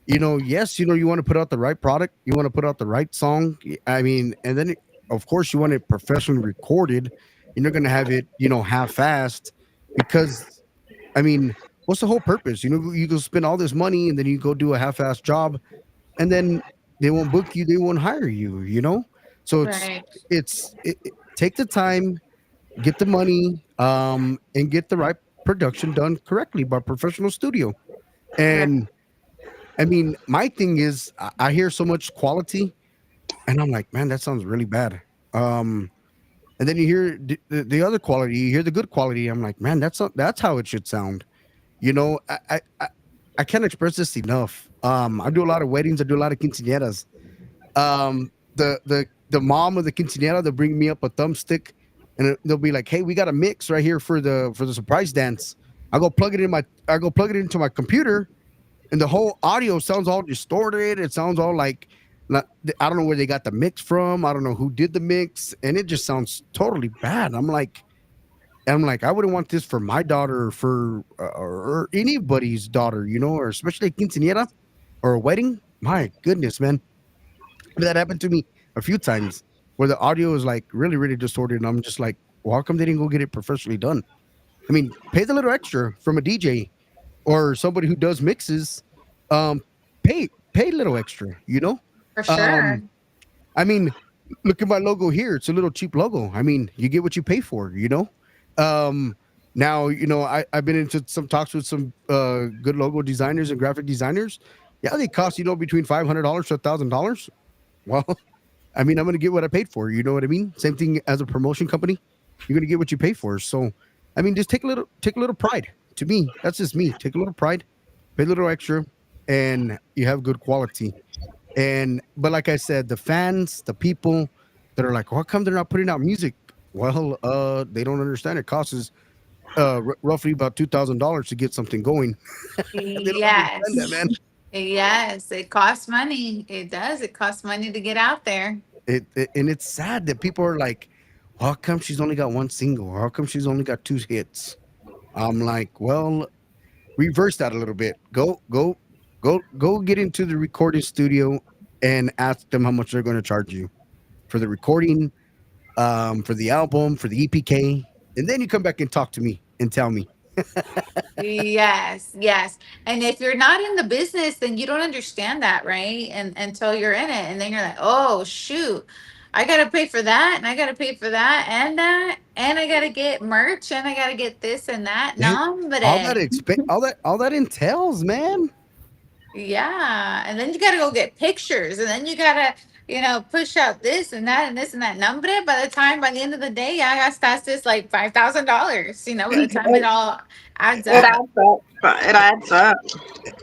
yes, you want to put out the right product, you want to put out the right song. I mean, and then of course you want it professionally recorded. You're not gonna have it, half-assed because I mean, what's the whole purpose? You go spend all this money and then you go do a half-assed job, and then they won't book you, they won't hire you. So right, take the time, get the money, and get the right production done correctly by a professional studio. right, And I mean, my thing is, I hear so much quality, and I'm like, man, that sounds really bad. Um, and then you hear the other quality, you hear the good quality. I'm like, man, that's how it should sound. I can't express this enough. I do a lot of weddings. I do a lot of quinceañeras. The mom of the quinceañera, they'll bring me up a thumbstick, and they'll be like, "Hey, we got a mix right here for the surprise dance." I go plug it into my computer, and the whole audio sounds all distorted. It sounds all like I don't know where they got the mix from. I don't know who did the mix, and it just sounds totally bad. I'm like, I wouldn't want this for my daughter or anybody's daughter, or especially a quinceañera or a wedding. My goodness, man. That happened to me a few times where the audio is like really, really distorted. And I'm just like, well, how come they didn't go get it professionally done? I mean, pay the little extra from a DJ, or somebody who does mixes, um, pay a little extra. For sure. Um, I mean, look at my logo here. It's a little cheap logo. I mean, you get what you pay for. Um, Now I've been into some talks with some good logo designers and graphic designers. Yeah, they cost between $500 to $1,000. Well, I mean, I'm going to get what I paid for. You know what I mean? Same thing as a promotion company. You're going to get what you pay for. So, I mean, just take a little pride. To me, that's just me. Take a little pride, pay a little extra, and you have good quality. But like I said, the fans, the people that are like, how come they're not putting out music? Well, they don't understand. It costs roughly about $2,000 to get something going. They don't understand that, Yes. man. Yes, it costs money. It does. It costs money to get out there. And it's sad that people are like, how come she's only got one single? Or how come she's only got two hits? I'm like, well, reverse that a little bit. Go get into the recording studio and ask them how much they're going to charge you for the recording, for the album, for the EPK, and then you come back and talk to me and tell me. Yes, yes. And if you're not in the business, then you don't understand that, right? And until you're in it, and then you're like, oh shoot, I gotta pay for that, and I gotta pay for that, and I gotta get merch, and I gotta get this and that. Yeah, No, but all that entails, man. yeah, and then you gotta go get pictures, and then you gotta, push out this and that and this and that. Number by the end of the day, ya gastaste like $5,000. By the time it all adds It up. adds up. It adds up.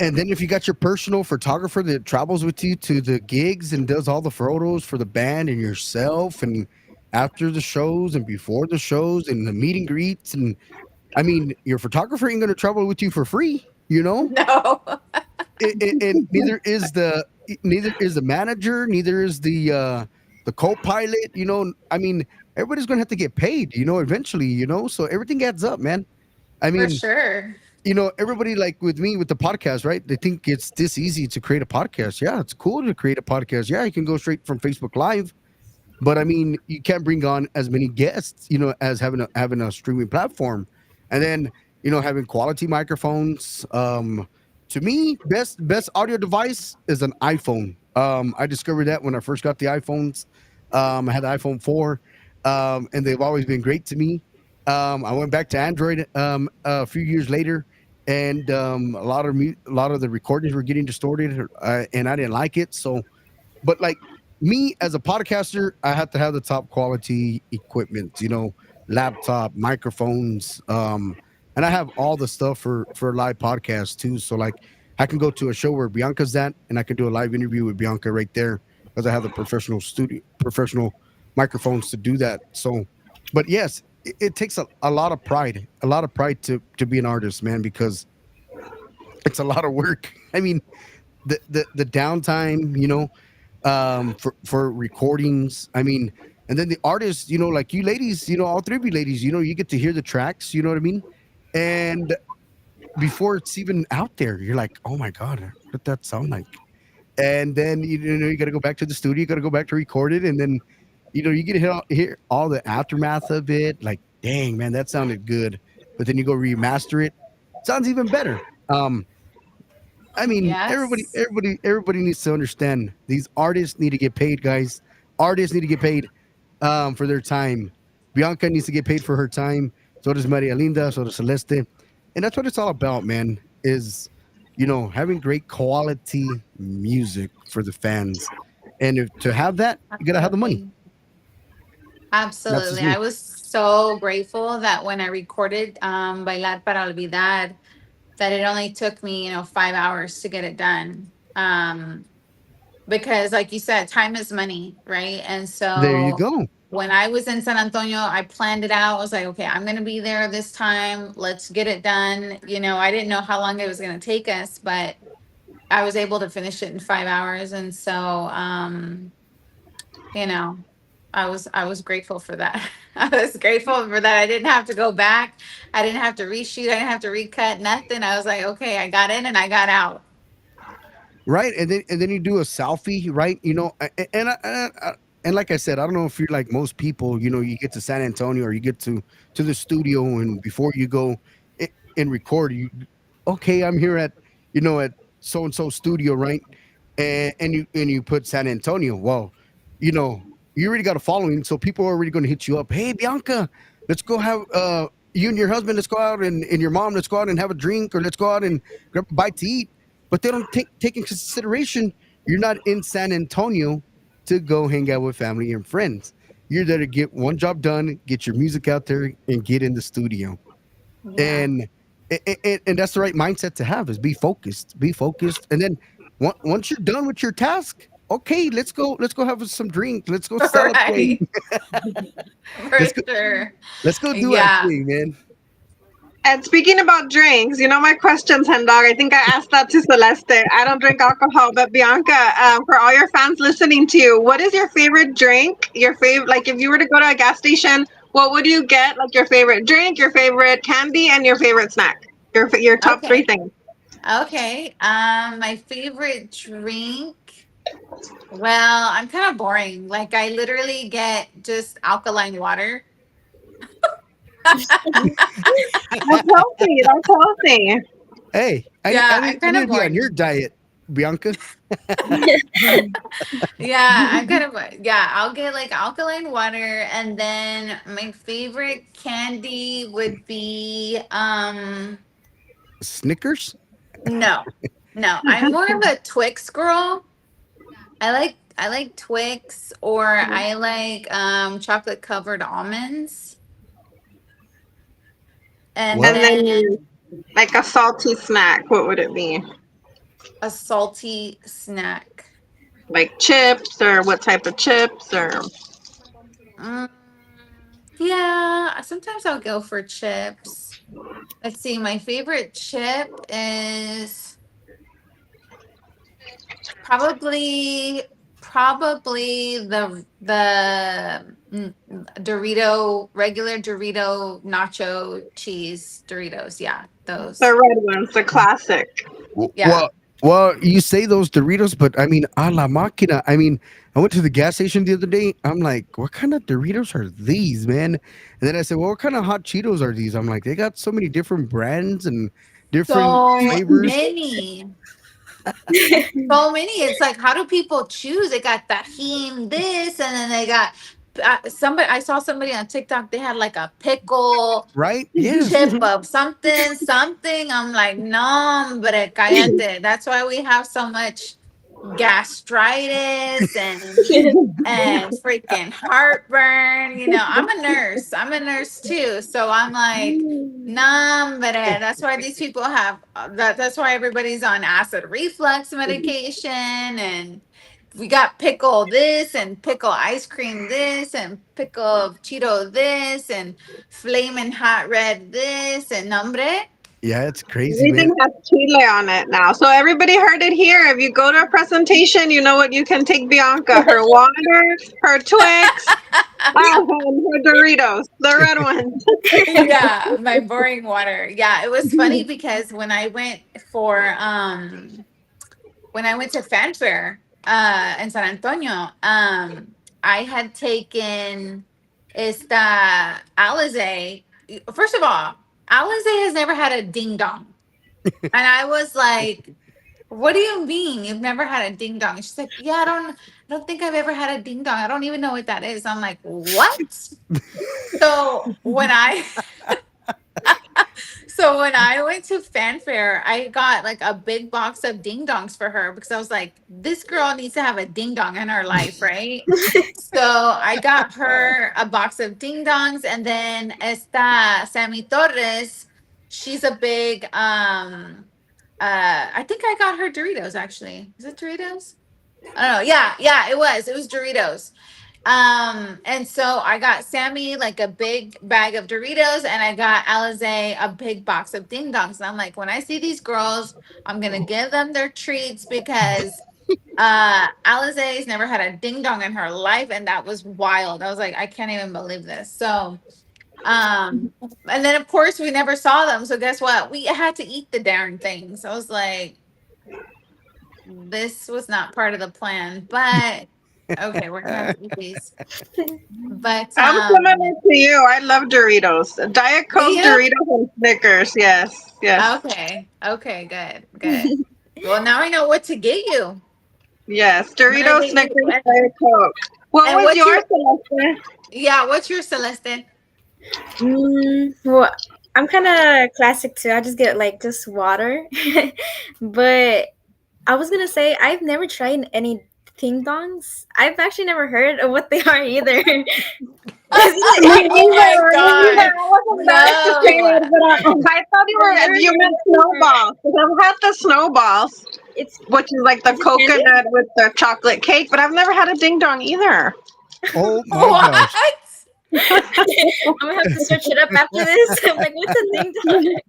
And then if you got your personal photographer that travels with you to the gigs and does all the photos for the band and yourself, and after the shows and before the shows and the meet and greets, and I mean, your photographer ain't going to travel with you for free, No. and neither is the manager, neither is the co-pilot. I mean, everybody's going to have to get paid, eventually, so everything adds up, man. I For mean, sure. everybody, like with me with the podcast, right? They think it's this easy to create a podcast. Yeah, it's cool to create a podcast. Yeah, you can go straight from Facebook Live, but I mean, you can't bring on as many guests, as having a streaming platform, and then having quality microphones. To me, best audio device is an iPhone. I discovered that when I first got the iPhones. I had the iPhone 4, and they've always been great to me. I went back to Android a few years later, and a lot of the recordings were getting distorted, and I didn't like it. So, but like me as a podcaster, I have to have the top quality equipment, laptop, microphones, and I have all the stuff for live podcasts too. So like I can go to a show where Bianca's at, and I can do a live interview with Bianca right there because I have the professional microphones to do that. So, but yes, it takes a lot of pride to be an artist, man, because it's a lot of work. I mean, the downtime, for recordings. I mean, and then the artists, like you ladies, all three of you ladies, you get to hear the tracks. You know what I mean? And before it's even out there, you're like, oh my god, what did that sound like? And then you got to go back to the studio, you got to go back to record it, and then you get to hear all the aftermath of it. Like, dang man, that sounded good. But then you go remaster it, sounds even better. I mean, Yes. everybody needs to understand these artists need to get paid, guys. Artists need to get paid for their time. Bianca needs to get paid for her time. So does Maria Linda. So does Celeste. And that's what it's all about, man. Is having great quality music for the fans. And to have that, you gotta have the money. Absolutely. That's just Absolutely. I me. was so grateful that when I recorded Bailar para Olvidar, that it only took me, 5 hours to get it done. Because, like you said, time is money, right? And There you so go. when I was in San Antonio, I planned it out. I was like, okay, I'm going to be there this time. Let's get it done. I didn't know how long it was going to take us, but I was able to finish it in 5 hours. And so, you know, I was grateful for that. I was grateful for that. I didn't have to go back. I didn't have to reshoot. I didn't have to recut nothing. I was like, okay, I got in and I got out. Right, and then you do a selfie, right? And like I said, I don't know if you're like most people. You get to San Antonio or you get to the studio, and before you go and record, okay, I'm here at, at so and so studio, right? And you put San Antonio. Well, you know, you already got a following, so people are already going to hit you up. Hey, Bianca, let's go have you and your husband. Let's go out and your mom. Let's go out and have a drink, or let's go out and grab a bite to eat. But they don't take in consideration you're not in San Antonio to go hang out with family and friends. You're there to get one job done, get your music out there, and get in the studio. Yeah. And that's the right mindset to have, is be focused, and then once you're done with your task, okay, let's go have some drink, let's go celebrate. Right. For let's go sure. let's go do our Yeah. thing, man. And speaking about drinks, you know my questions, hen dog. I think I asked that to Celeste. I don't drink alcohol, but Bianca, for all your fans listening to you, what is your favorite drink? Your favorite, like if you were to go to a gas station, what would you get? Like your favorite drink, your favorite candy, and your favorite snack. Your top three Okay. things. Okay. My favorite drink. Well, I'm kind of boring. Like I literally get just alkaline water. That's healthy. That's healthy. Hey, Yeah, I'm I kind need of to be on your boring. diet, Bianca. Yeah, I'm kind of yeah, I'll get like alkaline water, and then my favorite candy would be Snickers. no. No, I'm more of a Twix girl. I like Twix, or I like chocolate covered almonds. And What? And then then like a salty snack, what would it be? a salty snack. Like chips, or what type of chips, or Mm, yeah, sometimes I'll go for chips. Let's see, my favorite chip is probably Dorito, regular Dorito nacho cheese Doritos. Yeah, the those. red ones, the classic. Yeah. Well, you say those Doritos, but I mean, a la máquina. I mean, I went to the gas station the other day. I'm like, what kind of Doritos are these, man? And then I said, well, what kind of hot Cheetos are these? I'm like, they got so many different brands and different So flavors, many. So many. It's like, how do people choose? They got tahine this, and then they got somebody. I saw somebody on TikTok. They had like a pickle right? Yes, chip of something, something. I'm like, no, but cállate. That's why we have so much gastritis and freaking heartburn. I'm a nurse. I'm a nurse too. So I'm like, nah, but that's why these people have that's why everybody's on acid reflux medication, and we got pickle this and pickle ice cream this and pickle Cheeto this and flaming hot red this and nombre. yeah, it's crazy, man. Everything has Chile on it now. So everybody heard it here. If you go to a presentation, you know what you can take Bianca. Her water, her Twix, and her Doritos. The red ones. Yeah, my boring water. Yeah, it was funny because when I went to fanfare in San Antonio, I had taken esta Alizé. First of all, Alizé has never had a ding dong. And I was like, what do you mean you've never had a ding dong? She's like, yeah, I don't think I've ever had a ding dong. I don't even know what that is. I'm like, what? So when I So when I went to fanfare, I got like a big box of ding dongs for her because I was like, this girl needs to have a ding dong in her life, right? So I got her a box of ding dongs, and then esta Sammy Torres, she's a big I think I got her Doritos actually. Is it Doritos? I don't know. Yeah, it was Doritos. And so I got Sammy like a big bag of Doritos, and I got Alize a big box of Ding Dongs. And I'm like, when I see these girls, I'm gonna give them their treats because Alize's never had a ding dong in her life, and that was wild. I was like, I can't even believe this. So and then of course we never saw them. So guess what? We had to eat the darn things. I was like, this was not part of the plan, but Okay, we're gonna have to eat these. But I'm similar to you. I love Doritos. Diet do Coke, you? Doritos, and Snickers. Yes, yes, Okay. Okay, good. Good. Well, now I know what to get you. yes. I'm gonna Doritos, get you Snickers, Diet Coke. What and was what's your yours, Celeste? yeah, what's your Celeste? Well, I'm kind of classic too. I just get like just water. But I was gonna say I've never tried any ding dongs. I've actually never heard of what they are either. Me Oh my neither. Me neither. god. I was embarrassed to say No. it, but I thought you meant snowballs. 'Cause I've had the snowballs, It's which is like the is it candy? coconut with the chocolate cake, but I've never had a ding dong either. Oh my What? gosh. I'm gonna have to search it up after this. I'm like, what's a ding dong?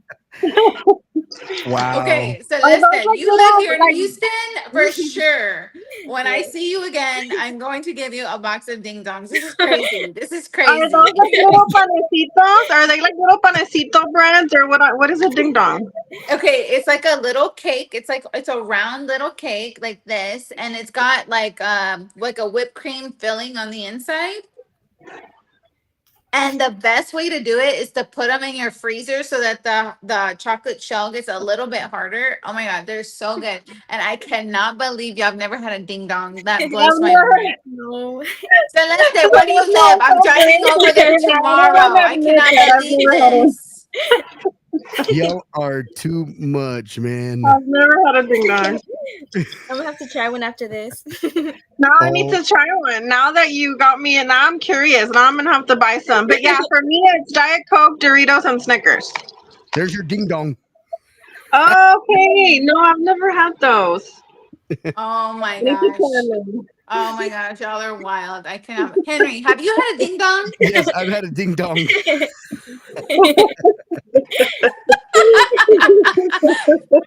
Wow. Okay, Are those Celeste, like you live little here in like Houston for sure. When I Yes. see you again, I'm going to give you a box of ding dongs. This is crazy. This is are those crazy. like little panecitos? Are they like little panecito breads or what? What is a ding dong? Okay, it's like a little cake. It's like it's a round little cake like this, and it's got like a whipped cream filling on the inside. And the best way to do it is to put them in your freezer so that the chocolate shell gets a little bit harder. Oh my god, they're so good. And I cannot believe y'all have never had a ding dong. That blows I've my never. mind. No. Celeste, where do you No, live? it's I'm driving okay. over there I don't want tomorrow. to I admit cannot that I've believe never had a. this. Y'all are too much, man. I've never had a ding dong. I'm gonna have to try one after this. Now I need Oh, to try one. Now that you got me, and now I'm curious. Now I'm gonna have to buy some. But yeah, for me, it's Diet Coke, Doritos, and Snickers. there's your ding dong. Okay, no, I've never had those. Oh my Thank you, gosh. Carmen. Oh my gosh, y'all are wild. I cannot. Henry, have you had a ding dong? Yes, I've had a ding dong.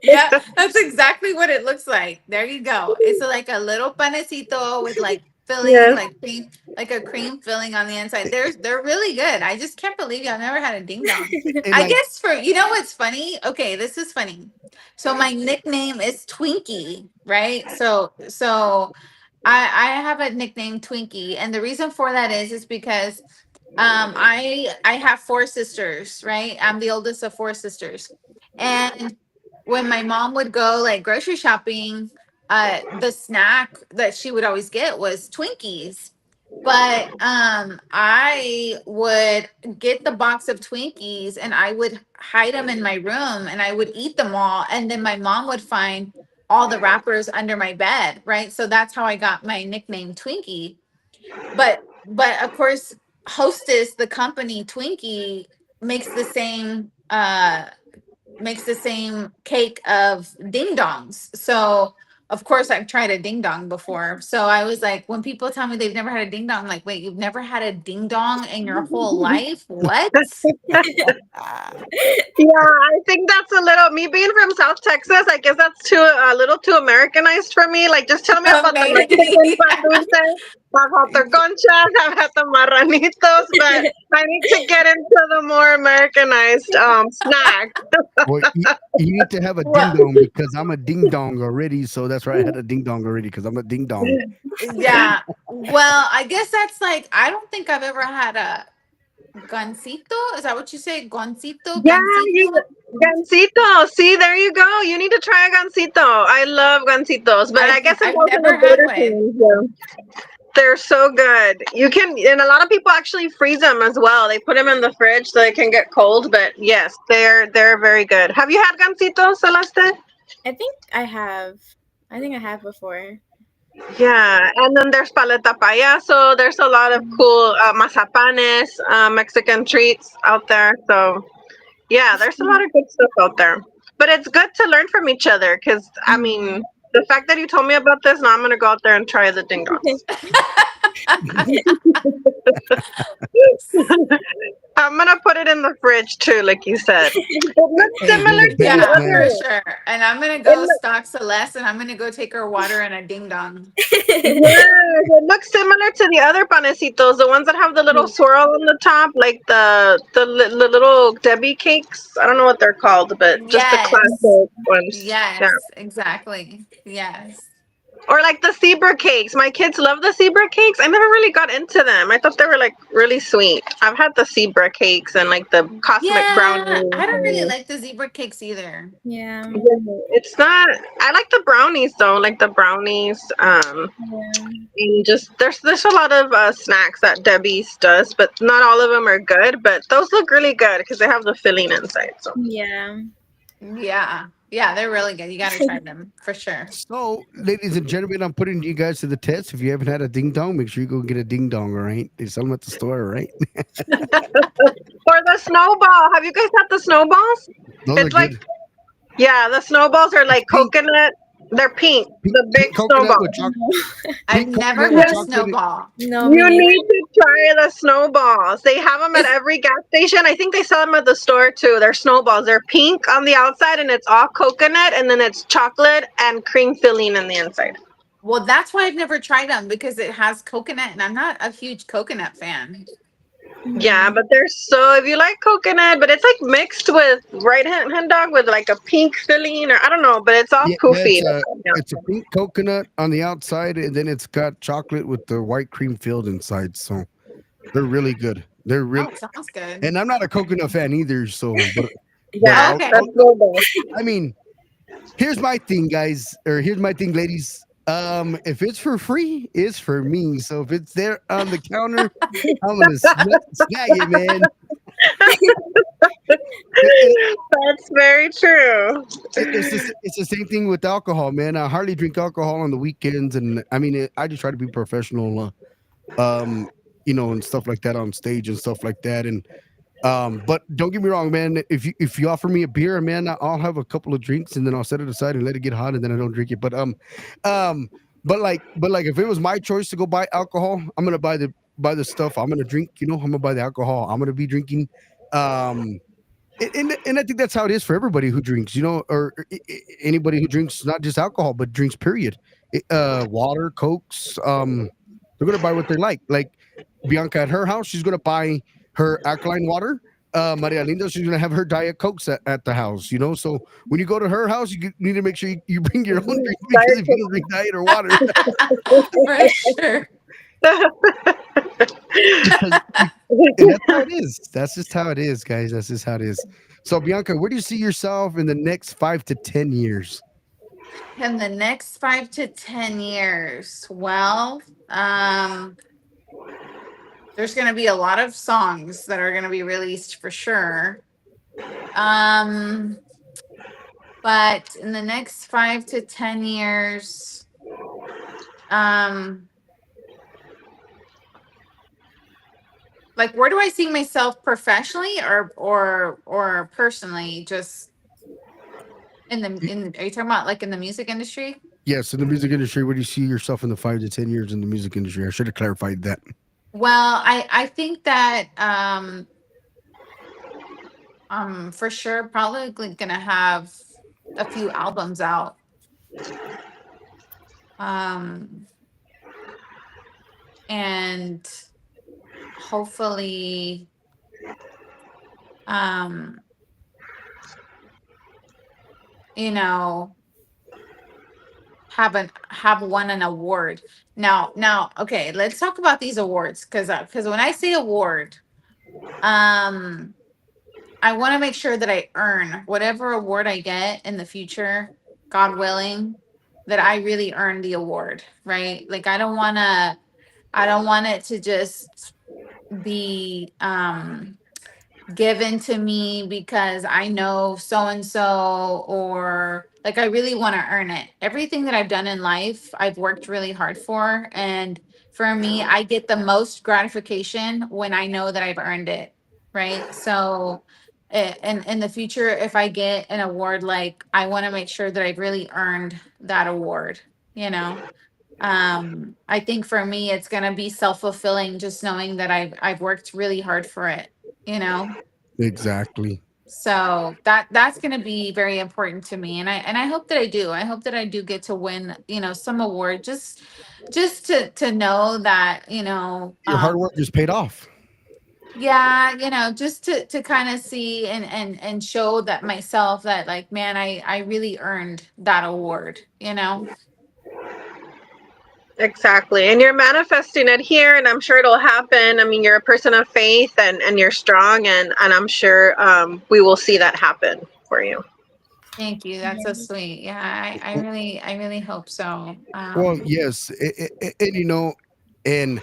Yeah, that's exactly what it looks like. There you go. It's like a little panecito with like filling, Yes. like cream, like a cream filling on the inside. They're really good. I just can't believe y'all never had a ding dong. And I like, guess for you know what's funny? Okay, this is funny. So my nickname is Twinkie, right? So I have a nickname Twinkie, and the reason for that is because I have four sisters, right? I'm the oldest of four sisters. And when my mom would go like grocery shopping, the snack that she would always get was Twinkies. But I would get the box of Twinkies and I would hide them in my room and I would eat them all. And then my mom would find all the wrappers under my bed, right? So that's how I got my nickname Twinkie. But of course, Hostess, the company Twinkie, makes the same cake of ding dongs. So of course I've tried a ding dong before. So I was like, when people tell me they've never had a ding dong, I'm like, wait, you've never had a ding dong in your whole life? What? Yeah, I think that's a little me being from South Texas. I guess that's too a little too Americanized for me. Like, just tell me about the Mexican Maybe. pan dulce. I've had the conchas, I've had the marranitos, but I need to get into the more Americanized snack. well, you need to have a ding Well, dong because I'm a ding dong already. So that's why I had a ding dong already because I'm a ding dong. yeah. Well, I guess that's like I don't think I've ever had a gansito. Is that what you say? Gansito? Yeah, you Gansito? gansito. See, there you go. You need to try a gansito. I love gansitos, but I guess it's I've also never the had bitter one. thing. Yeah. They're so good. You can, and a lot of people actually freeze them as well. They put them in the fridge so they can get cold. But yes, they're very good. Have you had gansito, Celeste? I think I have. I think I have before. Yeah, and then there's paleta payaso. There's a lot of cool mazapanes, Mexican treats out there. So yeah, there's a lot of good stuff out there. But it's good to learn from each other because I mean, the fact that you told me about this, now I'm gonna go out there and try the ding dongs. I'm gonna put it in the fridge too, like you said. It looks Hey, you're similar the to the best, Yeah, man. for other. sure. And I'm gonna It, go stalk Celeste and I'm gonna go take her water and a ding dong. yes, it looks similar to the other panecitos, the ones that have the little swirl on the top, like the little Debbie cakes. I don't know what they're called, but just the Yes. classic ones. Yeah. Yes, exactly. Yes. Or like the zebra cakes. My kids love the zebra cakes. I never really got into them. I thought they were like really sweet. I've had the zebra cakes and like the cosmic Yeah, I don't really brownies. like the zebra cakes either. Yeah. Yeah, it's not. I like the brownies though, like the brownies. Yeah. And just there's a lot of snacks that Debbie's does, but not all of them are good. But those look really good because they have the filling inside. So Yeah. Yeah, yeah, they're really good. You got to try them for sure. So, ladies and gentlemen, I'm putting you guys to the test. If you haven't had a ding dong, make sure you go get a ding dong. All right, they sell them at the store. All right, or the snowball. Have you guys had the snowballs? those are It's like good. yeah, the snowballs are It's like pink, coconut. They're pink. pink, The big pink coconut with snowballs. chocolate. I've Pink never coconut with had a chocolate. snowball. No, me You neither. need to try the snowballs. They have them at Is every gas station. I think they sell them at the store too. They're snowballs. They're pink on the outside and it's all coconut and then it's chocolate and cream filling in the inside. Well, that's why I've never tried them because it has coconut, and I'm not a huge coconut fan. Yeah, but they're so if you like coconut, but it's like mixed with right hand dog with like a pink filling or I don't know, but it's all Yeah, poofy. it's a pink coconut on the outside, and then it's got chocolate with the white cream filled inside. So they're really good. They're Oh, really, sounds good. and I'm not a coconut fan either. So, but Yeah, Okay. that's snowballs. I mean, here's my thing, guys, or here's my thing, ladies. If it's for free, it's for me. So if it's there on the counter, I'm gonna snag it, man. It- That's very true. it's the same thing with alcohol, man. I hardly drink alcohol on the weekends, and I mean, I just try to be professional, um, and stuff like that on stage and stuff like that. And but don't get me wrong, man. If you offer me a beer, man, I'll have a couple of drinks and then I'll set it aside and let it get hot, and then I don't drink it. Um, but like if it was my choice to go buy alcohol, I'm gonna buy the stuff I'm gonna drink. I'm gonna buy the alcohol I'm gonna be drinking. Um, and I think that's how it is for everybody who drinks, or anybody who drinks not just alcohol but drinks. Period. Water, cokes. They're gonna buy what they like. Like Bianca at her house, she's gonna buy her alkaline water. Maria Linda, she's gonna have her diet cokes at the house. So when you go to her house, need to make sure you bring your own drink because if you don't drink diet or water, For sure. because and that's how it is. That's just how it is, guys. That's just how it is. So Bianca, where do you see yourself in the next 5 to 10 years? In the next 5 to 10 years, well, there's going to be a lot of songs that are going to be released for sure. But in the next 5 to 10 years, like where do I see myself professionally or personally? Just are you talking about like in the music industry? Yes, in the music industry, where do you see yourself in the 5 to 10 years in the music industry? I should have clarified that. Well, I think that for sure probably gonna have a few albums out. And hopefully you know have won an award. Now okay, let's talk about these awards because when I say award, I want to make sure that I earn whatever award I get in the future, God willing, that I really earn the award, right? Like I don't want it to just be given to me because I know so and so, or like I really want to earn it. Everything that I've done in life, I've worked really hard for, and for me, I get the most gratification when I know that I've earned it, right? So in the future, if I get an award, like I want to make sure that I've really earned that award, you know. I think for me it's going to be self-fulfilling just knowing that I've worked really hard for it, you know. Exactly. So that's going to be very important to me, and I hope that I do get to win, some award, just to know that, Your hard work is paid off. yeah, just to kind of see and show that myself that like, man, I really earned that award, you know. Exactly. And you're manifesting it here, and I'm sure it'll happen. I mean, you're a person of faith, and you're strong, and I'm sure we will see that happen for you. Thank you. That's so sweet. Yeah, I really hope so. Well, yes, and and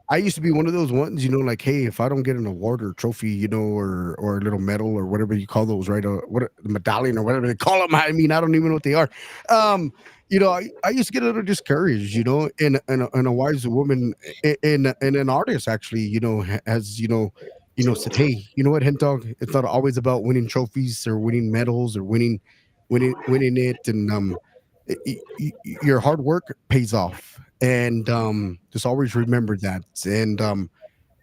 I used to be one of those ones, like, hey, if I don't get an award or trophy, or a little medal or whatever you call those, right? The medallion or whatever they call them. I mean, I don't even know what they are. Um, I used to get a little discouraged, and a wise woman and an artist actually, has said, hey, you know what, hen dog, it's not always about winning trophies or winning medals or winning it, and your hard work pays off, and just always remember that. And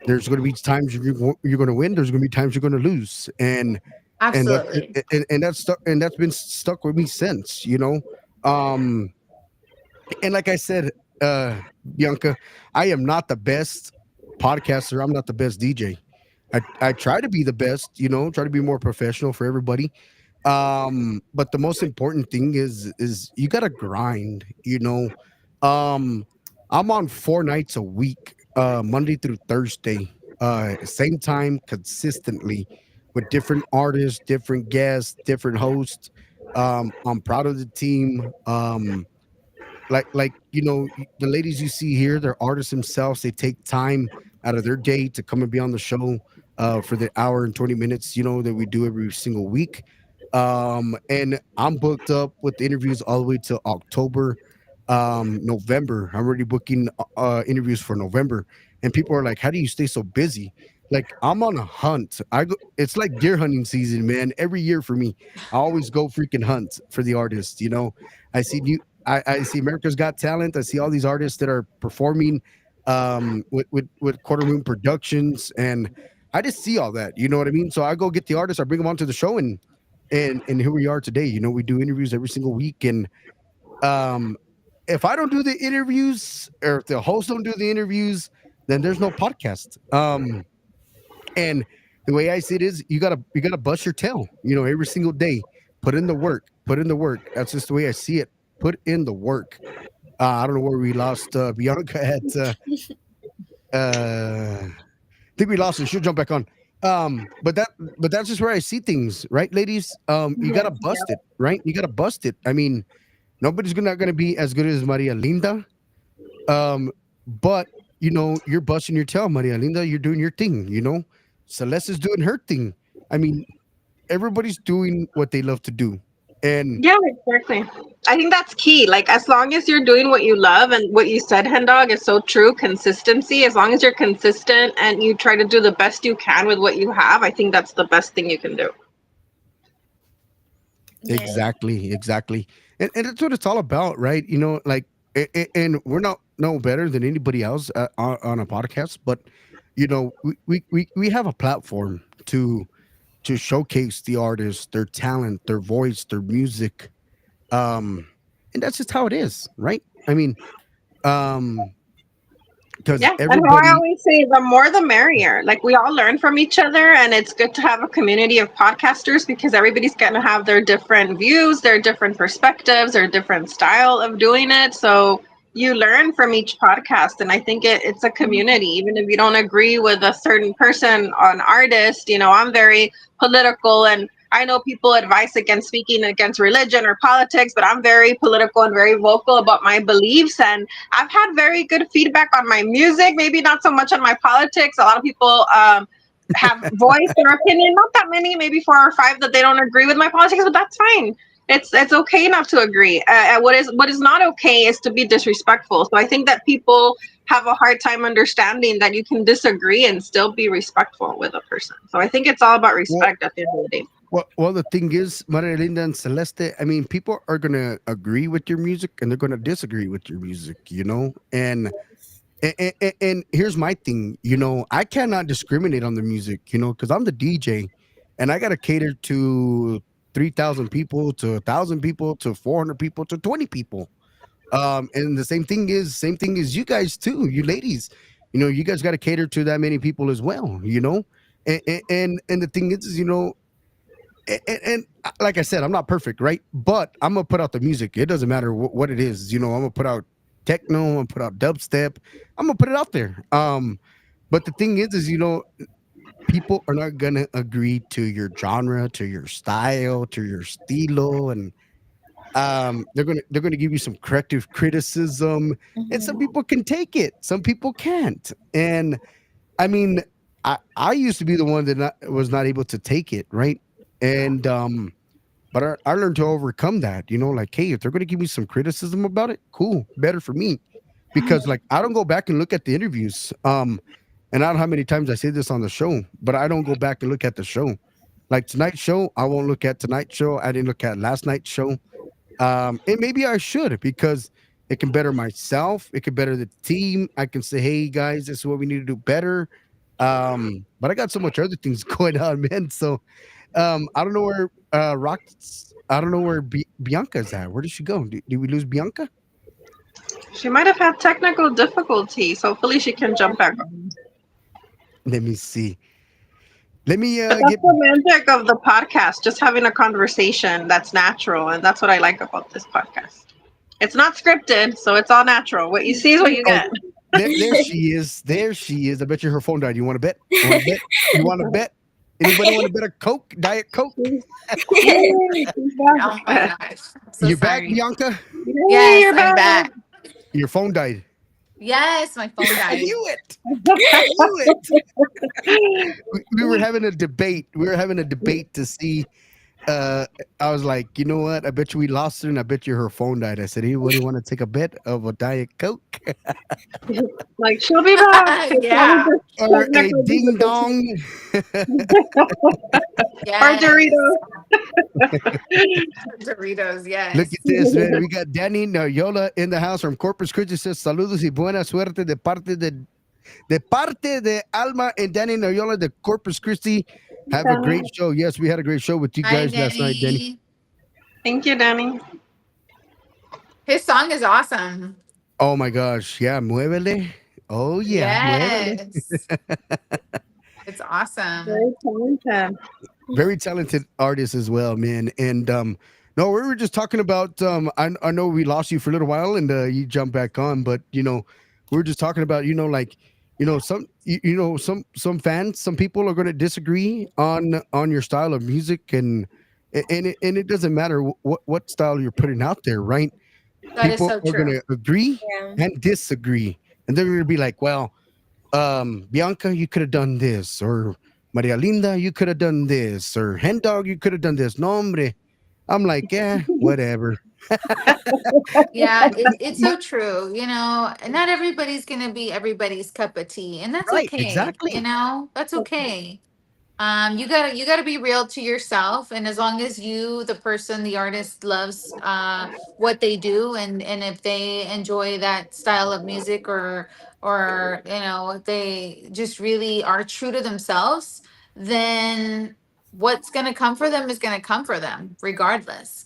there's going to be times you're going to win, there's going to be times you're going to lose, and that Absolutely. and that's been stuck with me since, um and like I said, Bianca, I am not the best podcaster, I'm not the best DJ. I try to be the best, try to be more professional for everybody. But the most important thing is you gotta grind, um I'm on 4 nights a week, Monday through Thursday, same time consistently, with different artists, different guests, different hosts. I'm proud of the team. Like the ladies you see here, they're artists themselves, they take time out of their day to come and be on the show, for the hour and 20 minutes, that we do every single week. And I'm booked up with interviews all the way to October, November. I'm already booking interviews for November, and people are like, how do you stay so busy? Like, I'm on a hunt. It's like deer hunting season, man, every year for me. I always go freaking hunt for the artists, I see new I see America's Got Talent. I see all these artists that are performing, with Quarter Moon Productions, and I just see all that. You know what I mean? So I go get the artists, I bring them onto the show, and here we are today. We do interviews every single week, and um, if I don't do the interviews, or if the hosts don't do the interviews, then there's no podcast. And the way I see it is, you gotta bust your tail, every single day. Put in the work. Put in the work. That's just the way I see it. Put in the work. I don't know where we lost Bianca at. I think we lost her. She'll jump back on. But that's just where I see things, right, ladies? You gotta bust it, right? You gotta bust it. I mean, nobody's not gonna be as good as Maria Linda. But you're busting your tail, Maria Linda. You're doing your thing. Celeste is doing her thing. I mean, everybody's doing what they love to do, and Yeah, exactly. I think that's key. Like, as long as you're doing what you love, and what you said, Hen Dog, is so true. Consistency. As long as you're consistent and you try to do the best you can with what you have, I think that's the best thing you can do. Yeah. exactly, and that's what it's all about, right? Like, and we're not no better than anybody else, on a podcast, but we have a platform to showcase the artists, their talent, their voice, their music. um and that's just how it is, right? I mean, um because Yeah, and how I everybody. always say, the more the merrier. Like, we all learn from each other, and it's good to have a community of podcasters, because everybody's going to have their different views, their different perspectives, their different style of doing it. So you learn from each podcast, and I think it's a community. Even if you don't agree with a certain person, an artist, I'm very political, and I know people advise against speaking against religion or politics, but I'm very political and very vocal about my beliefs, and I've had very good feedback on my music, maybe not so much on my politics. A lot of people have voiced their opinion, not that many, maybe 4 or 5, that they don't agree with my politics, but that's fine. It's okay not to agree. What is not okay is to be disrespectful. So I think that people have a hard time understanding that you can disagree and still be respectful with a person. So I think it's all about well, respect at the end of the day. well, the thing is, Maria Linda and Celeste, I mean, people are gonna agree with your music and they're gonna disagree with your music, and here's my thing, I cannot discriminate on the music, because I'm the DJ, and I gotta cater to 3,000 people, to 1,000 people, to 400 people, to 20 people. And the same thing is you guys too, you ladies. You guys got to cater to that many people as well. And the thing is, like I said, I'm not perfect, right? But I'm gonna put out the music. It doesn't matter what it is. I'm gonna put out techno. I'm gonna put out dubstep. I'm gonna put it out there. But the thing is people are not gonna agree to your genre, to your style, to your stilo, and they're gonna give you some corrective criticism, and some Mhm. people can take it, some people can't. And I mean, I used to be the one that was not able to take it, right? And but I learned to overcome that. Like, hey, if they're gonna give me some criticism about it, cool, better for me, because like I don't go back and look at the interviews. And I don't know how many times I say this on the show, but I don't go back and look at the show. Like tonight's show, I won't look at tonight's show. I didn't look at last night's show. And maybe I should, because it can better myself. It can better the team. I can say, hey guys, this is what we need to do better. But I got so much other things going on, man. So I don't know where I don't know where Bianca's at. Where did she go? Did we lose Bianca? She might have had technical difficulties. Hopefully, she can jump back. Let me see. Let me But that's get. the magic of the podcast, just having a conversation that's natural. And that's what I like about this podcast. It's not scripted, so it's all natural. What you see is what you Oh, get. there she is. There she is. I bet you her phone died. You want to bet? You want to bet? You want to bet? Anybody want to bet a Coke? Diet Coke? Oh my gosh. I'm so You back, sorry. Bianca? Yay, you're Yes, I'm back. back. Your phone died. Yes, my phone I died. knew it. I knew it. We were having a debate. We were having a debate to see. I was like, you know what? I bet you we lost her, and I bet you her phone died. I said, anybody want to take a bet of a Diet Coke Like, she'll be back. It's Yeah. probably just or a technical ding difficulties. dong? Or Yes. Doritos. Doritos, Look yes. at this, man. We got Danny Noyola in the house from Corpus Christi. Says saludos y buena suerte de parte de Alma and Danny Noyola de Corpus Christi. Have a great show. Yes, we had a great show with you Hi, guys last night, Danny. Danny. Thank you, Danny. His song is awesome. Oh my gosh. Yeah, muévele. Oh yeah, muévele. Yes. It's awesome. Very talented. Very talented artist as well, man. And no, we were just talking about I know we lost you for a little while and you jumped back on, but we were just talking about, like, some fans, some people are going to disagree on your style of music, and it doesn't matter what style you're putting out there, right? That is People so are going true. to agree Yeah. and disagree, and they're going to be like, well, Bianca, you could have done this, or Maria Linda, you could have done this, or Hen Dog, you could have done this. No, hombre. I'm like, yeah, whatever. Yeah, it's My- so true. Not everybody's gonna be everybody's cup of tea, and that's right, okay. exactly. That's okay. You gotta be real to yourself, and as long as you, the person, the artist, loves what they do, and if they enjoy that style of music, or they just really are true to themselves, then what's gonna come for them is gonna come for them, regardless.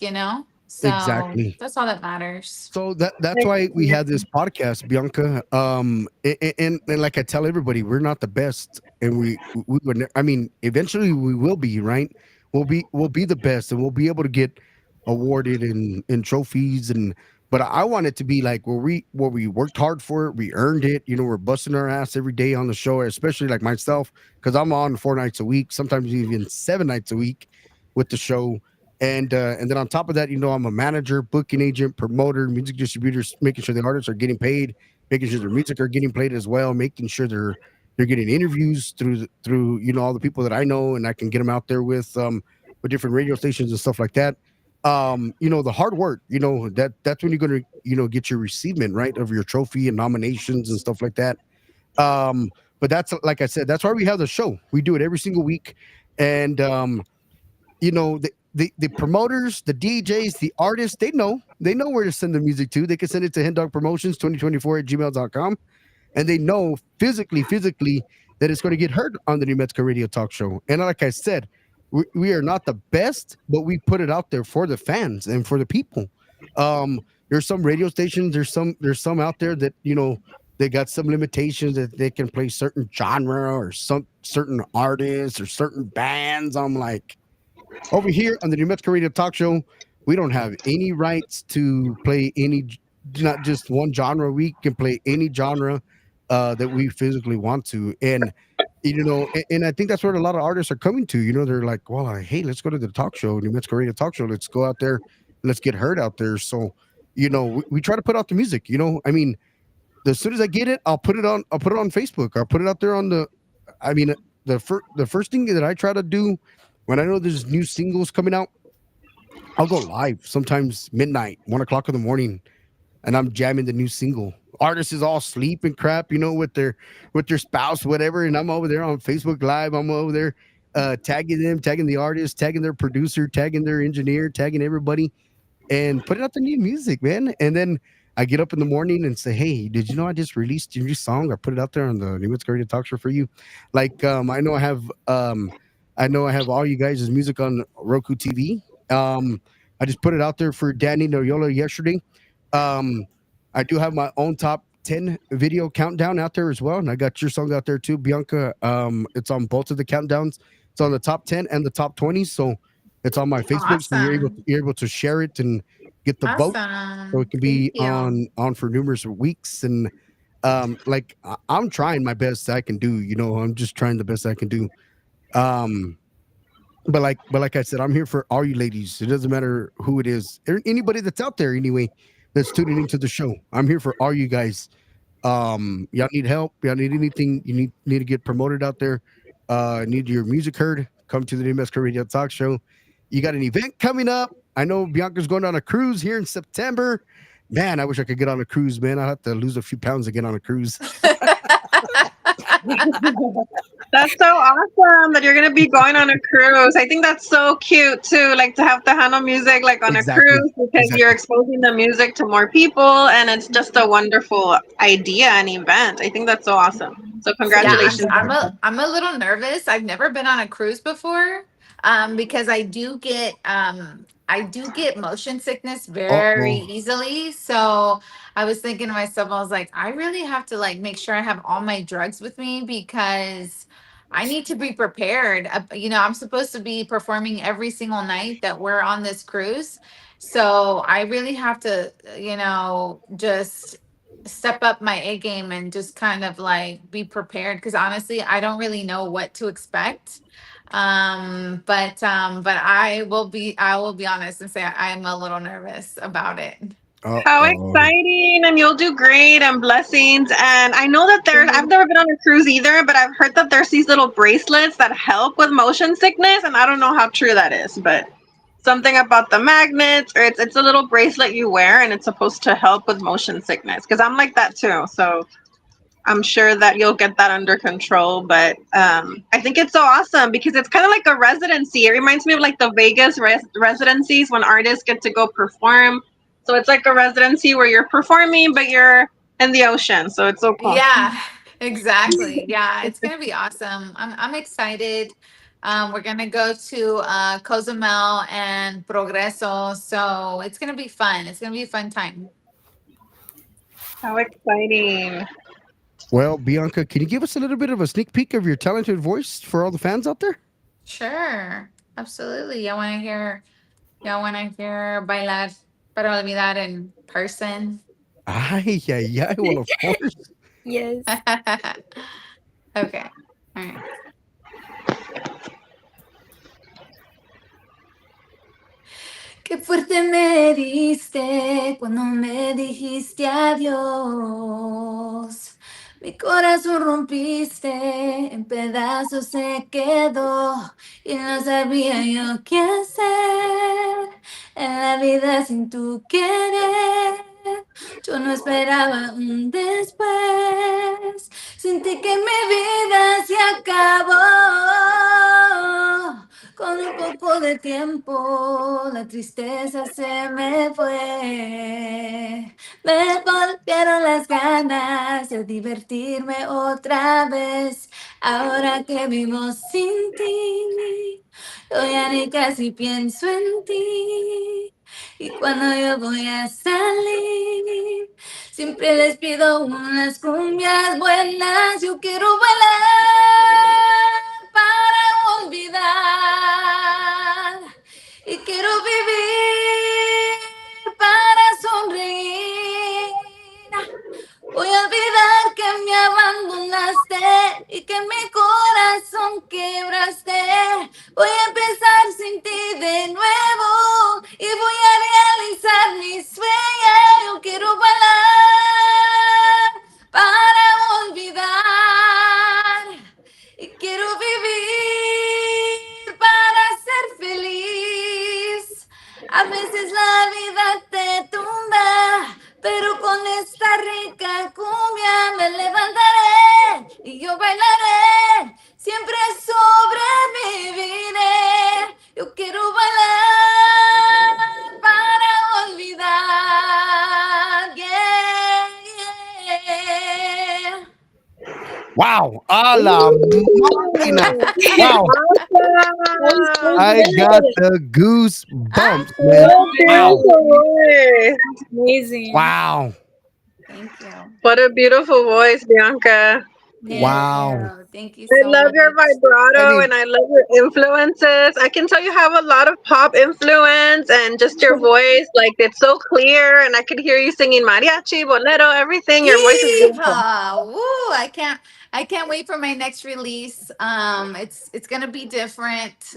So Exactly. that's all that matters. So that's why we had this podcast, Bianca. And like I tell everybody, we're not the best, and we would. I mean, eventually we will be, right? We'll be the best, and we'll be able to get awarded in trophies. And but I want it to be like where we worked hard for it, we earned it. We're busting our ass every day on the show, especially like myself, because I'm on 4 nights a week, sometimes even 7 nights a week with the show. And then on top of that, I'm a manager, booking agent, promoter, music distributors, making sure the artists are getting paid, making sure their music are getting played as well, making sure they're getting interviews through all the people that I know, and I can get them out there with different radio stations and stuff like that. The hard work, that's when you're gonna get your receivement, right, of your trophy and nominations and stuff like that. But that's, like I said, that's why we have the show. We do it every single week, and the promoters, the DJs, the artists, they know where to send the music to. They can send it to Hendog Promotions 2024 at gmail.com, and they know physically that it's going to get heard on the New Mexico Radio Talk Show. And like I said, we are not the best, but we put it out there for the fans and for the people. There's some radio stations, there's some out there that they got some limitations that they can play certain genre or some certain artists or certain bands. I'm like, over here on the New Mexico Radio Talk Show, we don't have any rights to play any not just one genre. We can play any genre that we physically want to, and and I think that's where a lot of artists are coming to. They're like, well, hey, let's go to the talk show, New Mexico Radio Talk Show. Let's go out there, let's get heard out there. So, we try to put out the music. I mean, as soon as I get it, I'll put it on. I'll put it on Facebook. I'll put it out there on the. I mean, the first thing that I try to do when I know there's new singles coming out, I'll go live sometimes midnight, 1 o'clock in the morning, and I'm jamming the new single. Artists is all sleep and crap, with their spouse, whatever, and I'm over there on Facebook Live. I'm over there tagging them, tagging the artist, tagging their producer, tagging their engineer, tagging everybody, and putting out the new music, man. And then I get up in the morning and say, "Hey, did you know I just released your new song? I put it out there on the New Mexico Radio Talk Show for you." Like, I know I have all you guys' music on Roku TV. I just put it out there for Danny Noyola yesterday. Um, I do have my own top 10 video countdown out there as well, and I got your song out there too, Bianca. It's on both of the countdowns. It's on the top 10 and the top 20, so it's on my Facebook. So Awesome. you're able to share it and get the vote, so Awesome. it can Thank be you. on for numerous weeks. And like I'm trying my best I can do. I'm just trying the best I can do. Um, but like I said, I'm here for all you ladies. It doesn't matter who it is, anybody that's out there anyway, that's tuning into the show. I'm here for all you guys. Y'all need help, y'all need anything, you need to get promoted out there, need your music heard, come to the New Mexico Radio Talk Show. You got an event coming up. I know Bianca's going on a cruise here in September. Man, I wish I could get on a cruise, man. I have to lose a few pounds to get on a cruise. That's so awesome that you're gonna be going on a cruise. I think that's so cute too, like to have the Hano music like on a Exactly. cruise because you're Exactly. exposing the music to more people and it's just a wonderful idea and event. I think that's so awesome. So Yeah, Yeah. congratulations. I'm a little nervous. I've never been on a cruise before, because I do get motion sickness very Oh. easily. So I was thinking to myself, I was like, I really have to like make sure I have all my drugs with me because I need to be prepared. I'm supposed to be performing every single night that we're on this cruise. So I really have to, just step up my A game and just kind of like be prepared because honestly, I don't really know what to expect. But I will be honest and say I am a little nervous about it. How Uh-oh. exciting! And you'll do great and blessings. And I know that I've never been on a cruise either, but I've heard that there's these little bracelets that help with motion sickness. And I don't know how true that is, but something about the magnets, or it's a little bracelet you wear and it's supposed to help with motion sickness. Because I'm like that too. So I'm sure that you'll get that under control. But I think it's so awesome because it's kind of like a residency. It reminds me of like the Vegas residencies when artists get to go perform. So it's like a residency where you're performing, but you're in the ocean. So it's so cool. Yeah, exactly. Yeah, it's gonna be awesome. I'm excited. We're gonna go to Cozumel and Progreso, so it's gonna be fun. It's gonna be a fun time. How exciting. Well, Bianca, can you give us a little bit of a sneak peek of your talented voice for all the fans out there? Sure, absolutely. Y'all wanna hear bailar para olvidar in person? Ay, ay, ay. Well, of course. Yes. Okay. All right. Qué fuerte me diste cuando me dijiste adiós. Mi corazón rompiste, en pedazos se quedó y no sabía yo qué hacer en la vida sin tu querer. Yo no esperaba un después, sentí que mi vida se acabó. Con un poco de tiempo, la tristeza se me fue. Me volvieron las ganas de divertirme otra vez. Ahora que vivo sin ti, yo ya ni casi pienso en ti. Y cuando yo voy a salir, siempre les pido unas cumbias buenas. Yo quiero bailar para olvidar. Y quiero vivir para sonreír. olvidaste y que mi corazón quebraste. Voy a empezar sin ti de nuevo y voy a realizar mis sueños. Yo quiero bailar para olvidar y quiero vivir para ser feliz. A veces la vida te tumba, pero con esta rica cumbia me levantaré y yo bailaré. Siempre sobreviviré. Yo quiero bailar para olvidar. Yeah, yeah. Wow, a la máquina. Ooh, Wow, That was so I got good. the goose Ah, bumps, man. what a Wow, beautiful voice. Amazing. wow, thank you. What a beautiful voice, Bianca. Thank wow. you. Thank you I so love your much. I vibrato mean, and I love your influences. I can tell you have a lot of pop influence and just your voice, like it's so clear and I could hear you singing mariachi, bolero, everything. Your voice is beautiful. Yeehaw! Woo! I can't wait for my next release. It's gonna be different.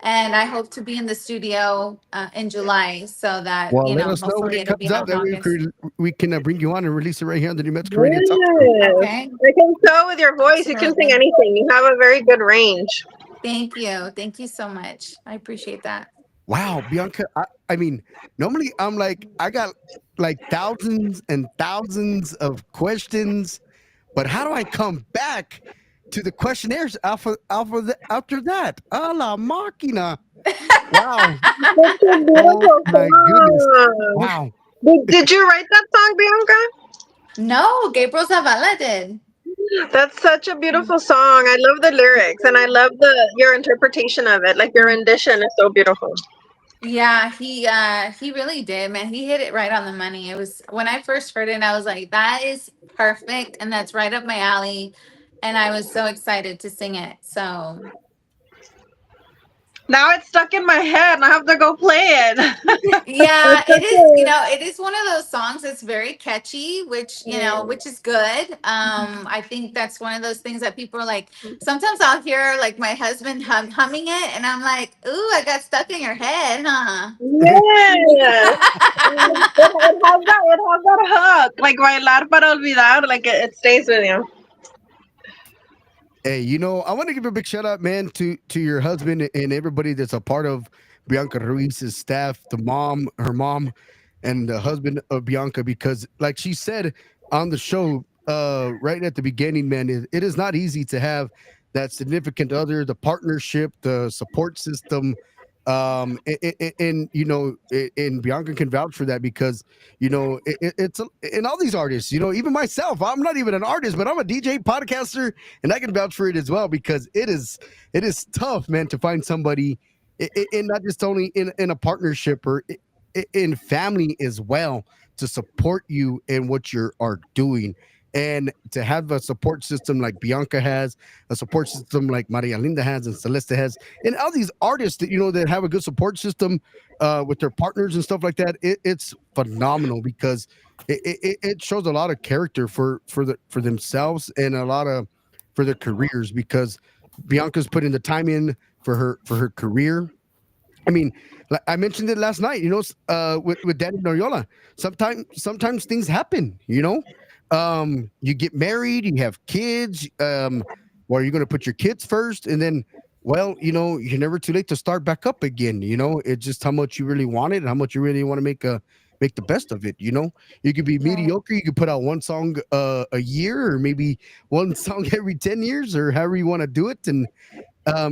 And I hope to be in the studio in July so that well, let us know when hopefully it it'll be comes out. That way humongous. we can bring you on and release it right here on the New Mexico Radio Talk Show. Yes. Okay, I can tell with your voice you can sing absolutely. anything. You have a very good range. Thank you. Thank you so much. I appreciate that. Wow, Bianca. I mean, normally I'm like, I got like thousands and thousands of questions, but how do I come back to the questionnaires after that? A la máquina. Wow. Such a Oh beautiful my goodness. song. Wow. Did you write that song, Bianca? No, Gabriel Zavala did. That's such a beautiful song. I love the lyrics and I love the your interpretation of it. Like your rendition is so beautiful. Yeah, he really did, man. He hit it right on the money. It was when I first heard it, I was like, that is perfect and that's right up my alley. And I was so excited to sing it. So Now it's stuck in my head and I have to go play it. yeah, It's such it is one of those songs that's very catchy, which is good. I think that's one of those things that people are like, sometimes I'll hear like my husband humming it and I'm like, ooh, I got stuck in your head, huh? yes. It has that hook. Like bailar para olvidar. Like it stays with you. Hey, I want to give a big shout out, man, to your husband and everybody that's a part of Bianca Ruiz's staff, her mom, and the husband of Bianca, because like she said on the show, right at the beginning, man, it is not easy to have that significant other, the partnership, the support system. And and Bianca can vouch for that because and all these artists, even myself, I'm not even an artist, but I'm a DJ podcaster, and I can vouch for it as well because it is tough, man, to find somebody in not just only in a partnership or in family as well to support you in what you are doing. And to have a support system like Bianca has, a support system like Maria Linda has, and Celeste has, and all these artists that that have a good support system with their partners and stuff like that, it's phenomenal because it shows a lot of character for themselves and a lot of for their careers because Bianca's putting the time in for her career. I mean, like I mentioned it last night, with Danny Noriola. Sometimes things happen, you get married, you have kids, or you're gonna put your kids first, and then, well, you're never too late to start back up again. It's just how much you really want it and how much you really want to make the best of it. You could be Right. mediocre, you could put out one song a year, or maybe one song every 10 years, or however you want to do it, and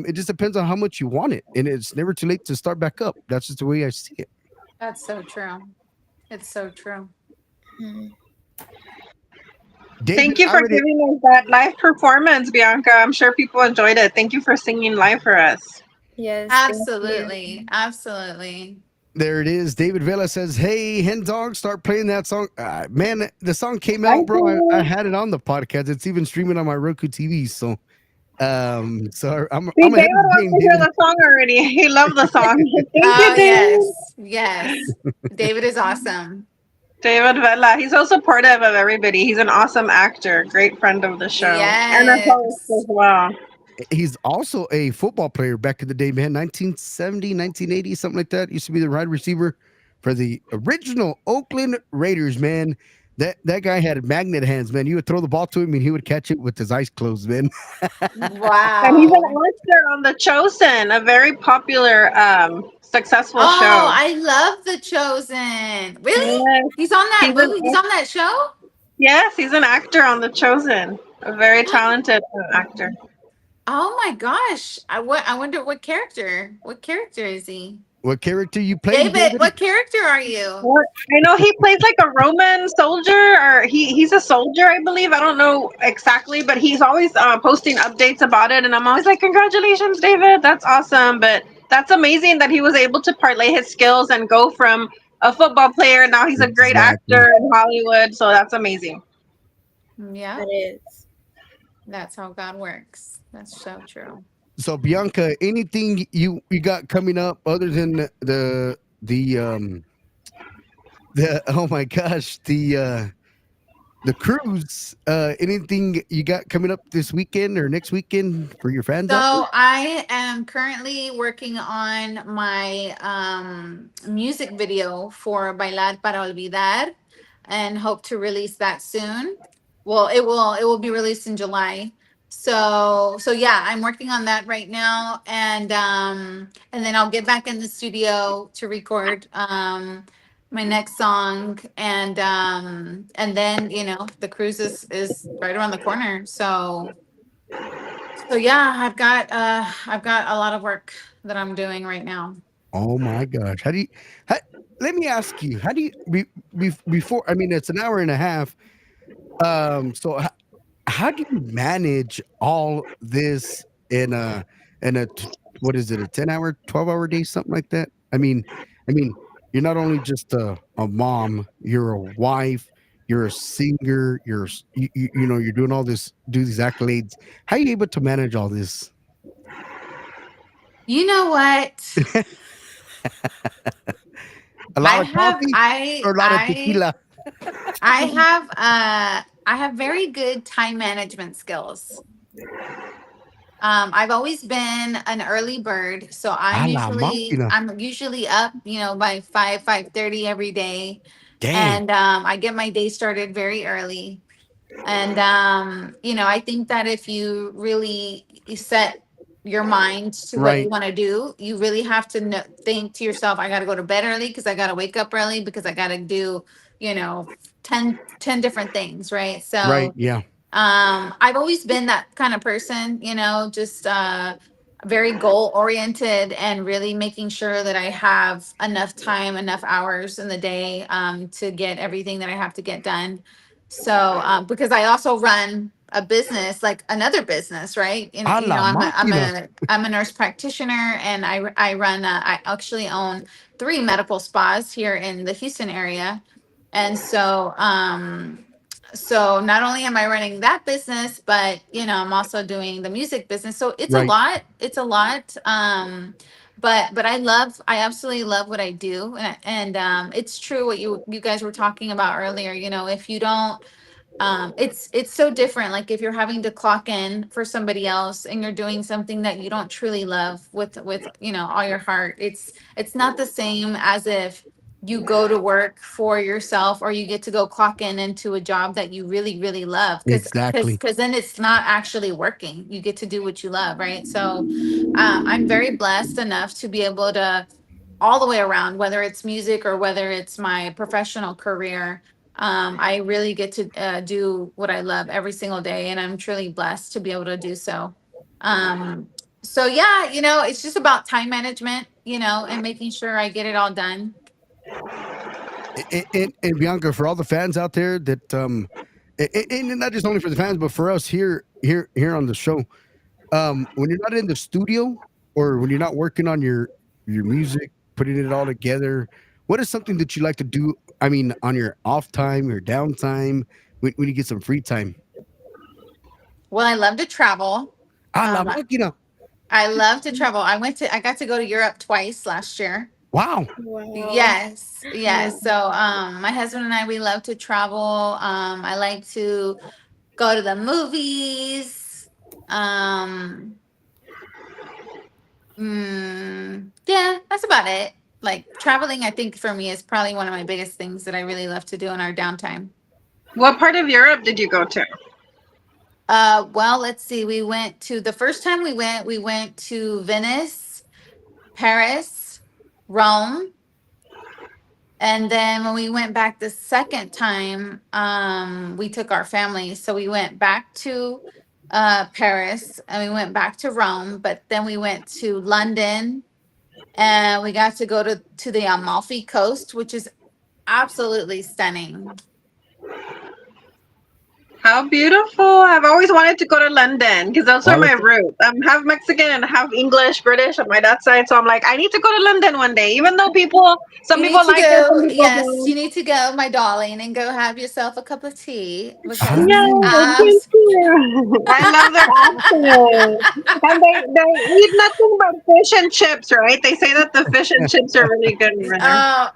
it just depends on how much you want it, and it's never too late to start back up. That's just the way I see it. That's so true. It's so true. Mhm. David, Thank you I for already giving us that live performance, Bianca. I'm sure people enjoyed it. Thank you for singing live for us. Yes, thank you. Absolutely. Absolutely. There it is. David Vela says, "Hey, Hen Dog, start playing that song." Man, the song came I out, bro. I see. had it on the podcast. It's even streaming on my Roku TV. So See, I'm ahead David of the wants game, to hear David. the song already. He loved the song. Thank you, Oh David. yes. Yes. David is awesome. David Vela. He's so supportive of everybody. He's an awesome actor, great friend of the show, and a host as Yes. well. He's also a football player back in the day, man. 1970, 1980, something like that. Used to be the wide receiver for the original Oakland Raiders, man. That guy had magnet hands, man. You would throw the ball to him and he would catch it with his eyes closed, man. And he's an Wow. actor on The Chosen, a very popular, successful Oh, show. I love The Chosen. Really? Yes, He's on that he's movie? He's an on that show? yes, he's an actor on The Chosen. A very talented actor. Oh my gosh. I wonder what character. What character is he? What character you playing, David, David? what character are you? What? I know he plays like a Roman soldier, or he's a soldier, I believe. I don't know exactly, but he's always posting updates about it, and I'm always like, "Congratulations, David! That's awesome!" But that's amazing that he was able to parlay his skills and go from a football player. Now he's a great Exactly. actor in Hollywood, so that's amazing. Yeah, That is. that's how God works. That's so true. So Bianca, anything you got coming up other than the oh my gosh, the cruise, anything you got coming up this weekend or next weekend for your fans out there? So I am currently working on my music video for Bailar para Olvidar and hope to release that soon. Well, it will be released in July. So yeah, I'm working on that right now, and then I'll get back in the studio to record my next song, and then the cruise is right around the corner. So yeah, I've got a lot of work that I'm doing right now. Oh my gosh. How, let me ask you, how do you before, I mean, it's an hour and a half. So how do you manage all this what is it, a 10-hour, 12-hour day, something like that? I mean, you're not only just a mom, you're a wife, you're a singer, you're doing all this, do these accolades. How are you able to manage all this? You know what? A I lot of have coffee I or a lot of I tequila? I have very good time management skills. I've always been an early bird, so A la máquina. I'm usually up, by 5:30 every day, Dang. and I get my day started very early. And I think that if you really set your mind to what you Right. want to do, you really have to think to yourself, I got to go to bed early because I got to wake up early because I got to do, you know, 10 different things, right? Right. So Yeah. I've always been that kind of person, just very goal oriented and really making sure that I have enough time, enough hours in the day to get everything that I have to get done. So because I also run a business, like another business, right? A la máquina. I'm a nurse practitioner, and I actually own 3 medical spas here in the Houston area, and so not only am I running that business, but I'm also doing the music business. So it's a Right. lot. It's a lot. But I absolutely love what I do, and it's true what you guys were talking about earlier. If you don't, it's so different. Like if you're having to clock in for somebody else and you're doing something that you don't truly love with all your heart, it's not the same as if you go to work for yourself, or you get to go clock in into a job that you really really love, Exactly. because then it's not actually working. You get to do what you love, right? So I'm very blessed enough to be able to, all the way around, whether it's music or whether it's my professional career, I really get to do what I love every single day, and I'm truly blessed to be able to do so. Um, so yeah, it's just about time management, and making sure I get it all done. And Bianca, for all the fans out there that and not just only for the fans, but for us here on the show, when you're not in the studio or when you're not working on your music, putting it all together, what is something that you like to do? I mean, on your off time, your downtime, when you get some free time. Well, I love to travel. A la Um, máquina. I love to travel. I got to go to Europe twice last year. Wow. Wow. Yes, yes. So my husband and I, we love to travel. I like to go to the movies. Um yeah, that's about it. Like traveling, I think for me is probably one of my biggest things that I really love to do in our downtime. What part of Europe did you go to? Well, let's see. We went to the first time we went to Venice, Paris, Rome, and then when we went back the second time, we took our family. So we went back to Paris and we went back to Rome, but then we went to London and we got to go to the Amalfi Coast, which is absolutely stunning. How beautiful. I've always wanted to go to London because those are Well, my roots. I'm half Mexican and half English, British on my dad's side. So I'm like, I need to go to London one day, even though some You need people to like it, some go, people yes, don't. you need to go, my darling, and go have yourself a cup of tea because hi. it's Yeah, thank abs. you. I love their accent. And they eat nothing but fish and chips, right? They say that the fish and chips are really good over there. uh,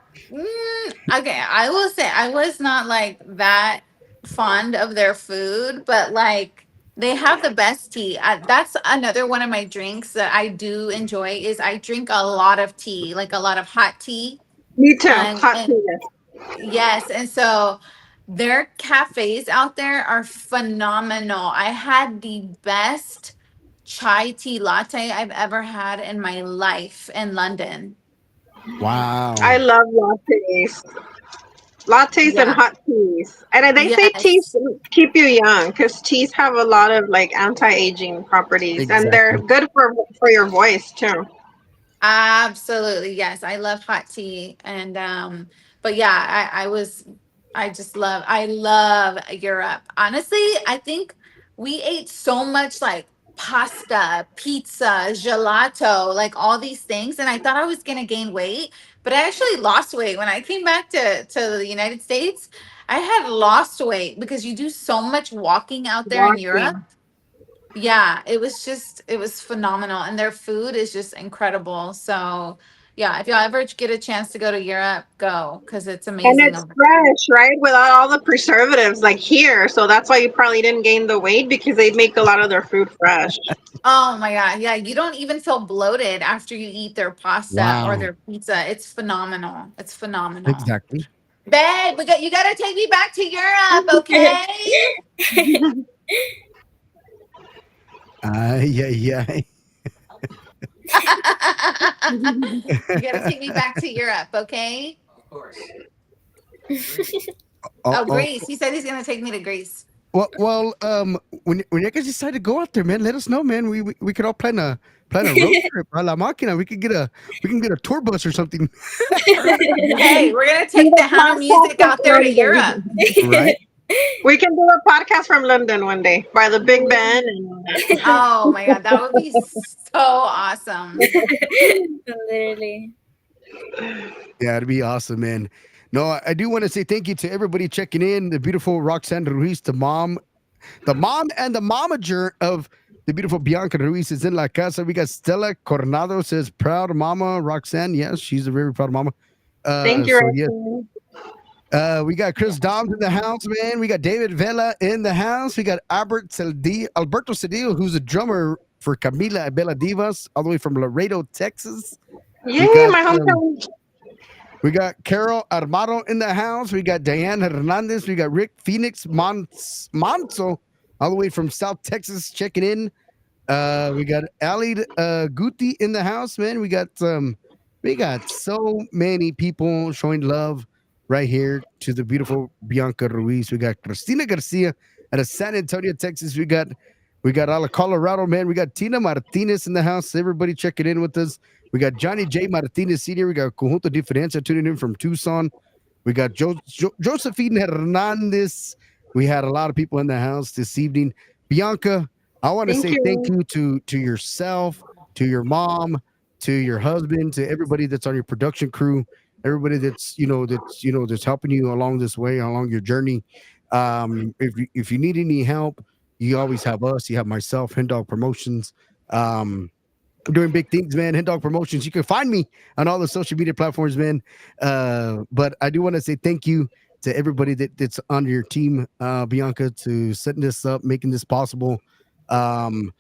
okay, I will say I was not like that fond of their food, but like they have the best tea. That's another one of my drinks that I do enjoy is I drink a lot of tea, like a lot of hot tea. Me too. Hot And tea. yes, and so their cafes out there are phenomenal. I had the best chai tea latte I've ever had in my life in London. I Wow. love lattes. Lattes and Yeah. hot teas. And they say Yes. teas keep you young because teas have a lot of like anti-aging properties and they're Exactly. good for your voice too. Absolutely. Yes. I love hot tea. And but yeah, I love Europe. Honestly, I think we ate so much like pasta, pizza, gelato, like all these things. And I thought I was gonna gain weight, but I actually lost weight. When I came back to the United States, I had lost weight because you do so much walking out there in Europe. Walking. Yeah, it was phenomenal. And their food is just incredible. So, yeah, if y'all ever get a chance to go to Europe, go because it's And amazing it's over there. fresh, right? Without all the preservatives like here. So that's why you probably didn't gain the weight because they make a lot of their food fresh. Oh my God. Yeah, you don't even feel bloated after you eat their pasta or Wow. their pizza. It's phenomenal. It's phenomenal. Exactly. Babe, you gotta take me back to Europe, okay? Yeah, yeah. You gotta take me back to Europe, okay? Oh, Oh, oh, Greece. He said he's gonna take me to Greece. well, when you guys decide to go out there, man, let us know, man. We could all plan a road trip. A la máquina. We can get a tour bus or something, Hey, we're gonna Do take the a Hound podcast music from out there to Europe. London. right? We can do a podcast from London one day by the Big Ben and all that. Oh my God, that would be so awesome. Literally. Yeah, it'd be awesome, man. No, I do want to say thank you to everybody checking in. The beautiful Roxanne Ruiz, the mom and the momager of the beautiful Bianca Ruiz is in La Casa. We got Stella Coronado says, proud mama, Roxanne. Yes, she's a very proud mama. Thank you, So yes. Roxanne. We got Chris Doms in the house, man. We got David Vela in the house. We got Alberto Cedillo, who's a drummer for Camila Bella Divas, all the way from Laredo, Texas. We Yay, got my hometown. we got Carol Armado in the house. We got Diane Hernandez. We got Rick Phoenix Monzo, all the way from South Texas, checking in. We got Ali Guti in the house, man. We got so many people showing love right here to the beautiful Bianca Ruiz. We got Cristina Garcia out of San Antonio, Texas. We got out of Colorado, man. We got Tina Martinez in the house. Everybody checking in with us. We got Johnny J. Martinez Sr. We got Conjunto Diferencia tuning in from Tucson. We got Josephine Hernandez. We had a lot of people in the house this evening. Bianca, I want to Thank say thank you. you to yourself, to your mom, to your husband, to everybody that's on your production crew, everybody that's helping you along this way, along your journey. If you need any help, you always have us. You have myself, Hen Dog Promotions. Um, doing big things, man. Hen Dog Promotions. You can find me on all the social media platforms, man. But I do want to say thank you to everybody that's on your team, Bianca, to setting this up, making this possible. Um,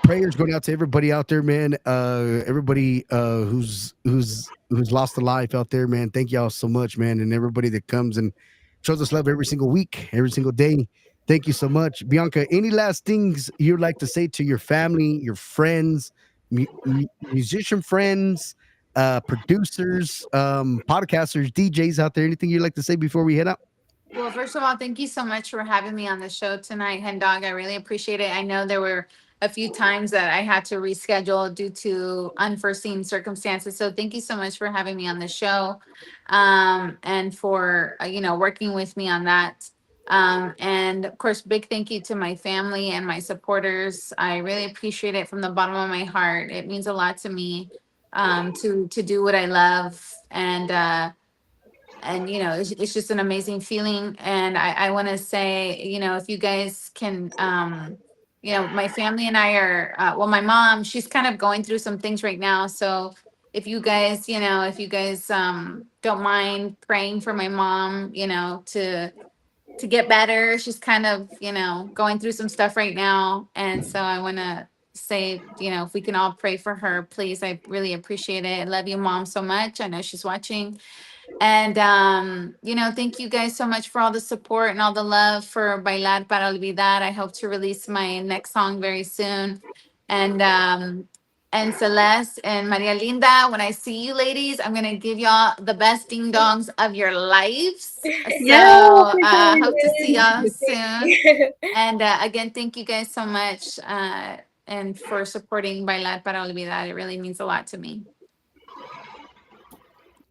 Prayers going out to everybody out there, man. Everybody who's lost a life out there, man. Thank y'all so much, man, and everybody that comes and shows us love every single week, every single day. Thank you so much, Bianca. Any last things you'd like to say to your family, your friends, musician friends, producers, podcasters, DJs out there? Anything you'd like to say before we head out? Well, first of all, thank you so much for having me on the show tonight, Hen Dog. I really appreciate it. I know there were a few times that I had to reschedule due to unforeseen circumstances. So thank you so much for having me on the show, and for working with me on that. And of course, big thank you to my family and my supporters. I really appreciate it from the bottom of my heart. It means a lot to me, to do what I love, and it's just an amazing feeling. And I want to say, if you guys can, my family and I are, well, my mom, she's kind of going through some things right now. So if you guys don't mind praying for my mom, to get better. She's kind of, going through some stuff right now. And so I want to say, if we can all pray for her, please. I really appreciate it. I love you, Mom, so much. I know she's watching. And, thank you guys so much for all the support and all the love for Bailar para Olvidar. I hope to release my next song very soon. And Celeste and Maria Linda, when I see you ladies, I'm going to give y'all the best ding dongs of your lives. Yeah. So hope to see y'all soon. And again, thank you guys so much, and for supporting Bailar para Olvidar. It really means a lot to me.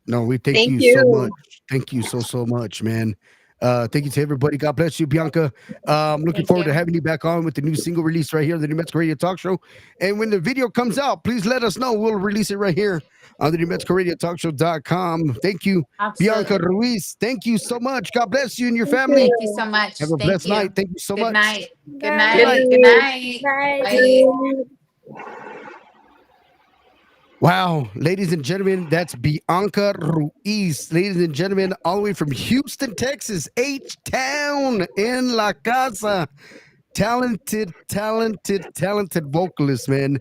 No, we thank Thank you so you. much. Thank you so much, man. Thank you to everybody. God bless you, Bianca. Looking Thank forward to you. having you back on with the new single release right here on the New Mexico Radio Talk Show. And when the video comes out, please let us know. We'll release it right here on the New Mexico Radio Talk Show.com. Thank you, Bianca Absolutely. Ruiz. Thank you so much. God bless you and your Thank family. Thank you you. so much. Have a Thank blessed night. you. Thank you so Good much. night. Good Good Bye. night. night. Good night. Bye. Bye. Wow, ladies and gentlemen, that's Bianca Ruiz. Ladies and gentlemen, all the way from Houston, Texas, H Town in La Casa. Talented vocalist, man.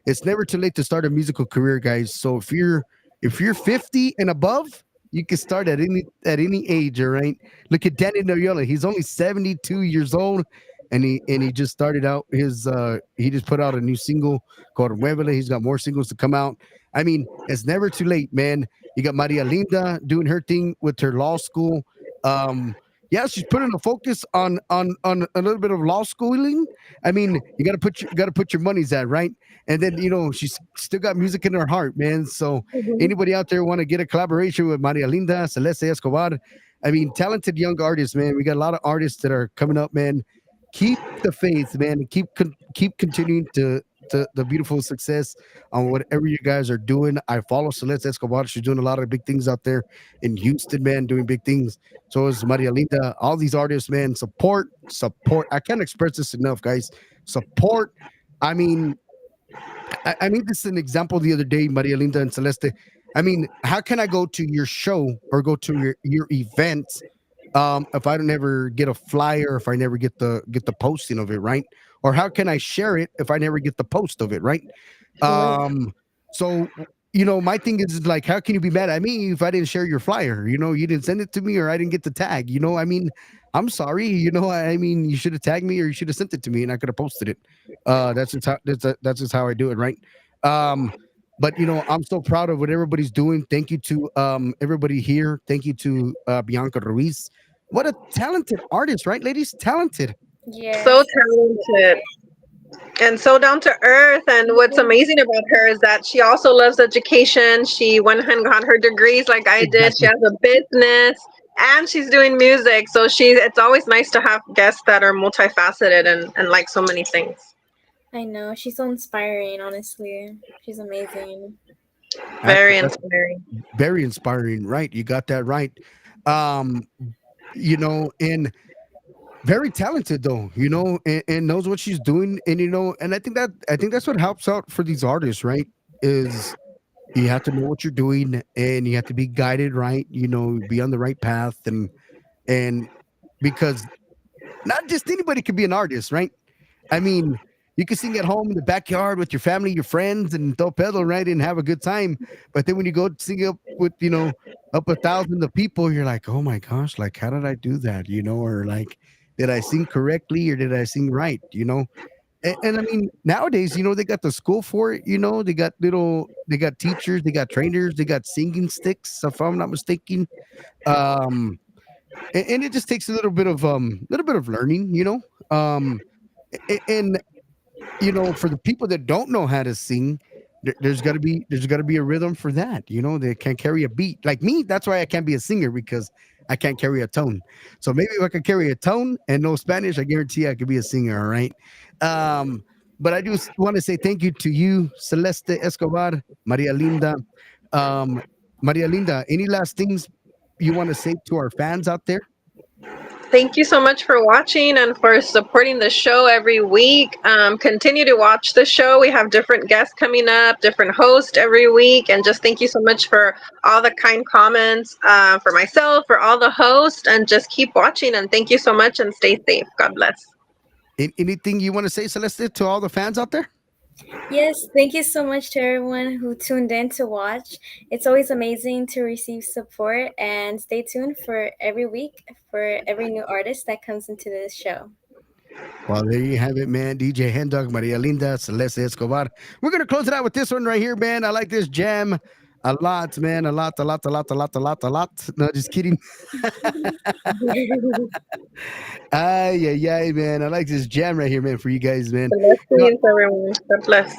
It's never too late to start a musical career, guys. So if you're 50 and above, you can start at any age, all right? Look at Danny Noyola. He's only 72 years old, and he just started out he just put out a new single called Muevele. He's got more singles to come out. I mean, it's never too late, man. You got Maria Linda doing her thing with her law school. Yeah, she's putting a focus on a little bit of law schooling. I mean, you got to put your monies at, right. And then she's still got music in her heart, man. So Mhm. anybody out there want to get a collaboration with Maria Linda, Celeste Escobar? I mean, talented young artists, man. We got a lot of artists that are coming up, man. Keep the faith, man, and keep continuing to the beautiful success on whatever you guys are doing. I follow Celeste Escobar. She's doing a lot of big things out there in Houston, man, doing big things. So is Maria Linda. All these artists, man, support. I can't express this enough, guys. Support. I mean, I mean, this is an example the other day, Maria Linda and Celeste. I mean, how can I go to your show or go to your event if I don't ever get a flyer, if I never get the posting of it, right? Or how can I share it if I never get the post of it, right? Right. So my thing is like, how can you be mad at me if I didn't share your flyer? You didn't send it to me, or I didn't get the tag. I mean, I'm sorry. I mean, you should have tagged me, or you should have sent it to me, and I could have posted it. That's just how I do it, right? Um, but I'm so proud of what everybody's doing. Thank you to everybody here. Thank you to Bianca Ruiz. What a talented artist, right, ladies? Talented. So Yes. talented and so down to earth. And what's amazing about her is that she also loves education. She went and got her degrees like I did. She Exactly. has a business and she's doing music. So it's always nice to have guests that are multifaceted and like so many things. I know. She's so inspiring, honestly. She's amazing. Very That's inspiring. very inspiring, right? You got that right. Um, and very talented though, and knows what she's doing, and and I think that's what helps out for these artists, right? Is you have to know what you're doing, and you have to be guided right, be on the right path, and because not just anybody could be an artist, right? I mean, you can sing at home in the backyard with your family, your friends, and throw pedal, right, and have a good time. But then when you go sing up with, up 1,000 of people, you're like, oh my gosh, like how did I do that? Or like, did I sing correctly or did I sing right? And I mean, nowadays, they got the school for it. They got teachers, they got trainers, they got singing sticks, if I'm not mistaken. Um, and it just takes a little bit of learning, and for the people that don't know how to sing, there's got to be a rhythm for that. They can carry a beat. Like me, that's why I can't be a singer because I can't carry a tone. So maybe if I could carry a tone and know Spanish, I guarantee I could be a singer. All right. Um, but I do want to say thank you to you, Celeste Escobar, Maria Linda. Um, Maria Linda, any last things you want to say to our fans out there? Thank you so much for watching and for supporting the show every week. Continue to watch the show. We have different guests coming up, different hosts every week. And just thank you so much for all the kind comments for myself, for all the hosts. And just keep watching. And thank you so much and stay safe. God bless. Anything you want to say, Celeste, to all the fans out there? Yes, thank you so much to everyone who tuned in to watch. It's always amazing to receive support, and stay tuned for every week for every new artist that comes into this show. Well, there you have it, man. DJ Hendog, Maria Linda, Celeste Escobar. We're going to close it out with this one right here, man. I like this jam a lot, man. A lot, a lot, a lot, a lot, a lot, a lot. No, just kidding. Ay, ay, ay, man. I like this jam right here, man, for you guys, man. Blessings, everyone. God bless.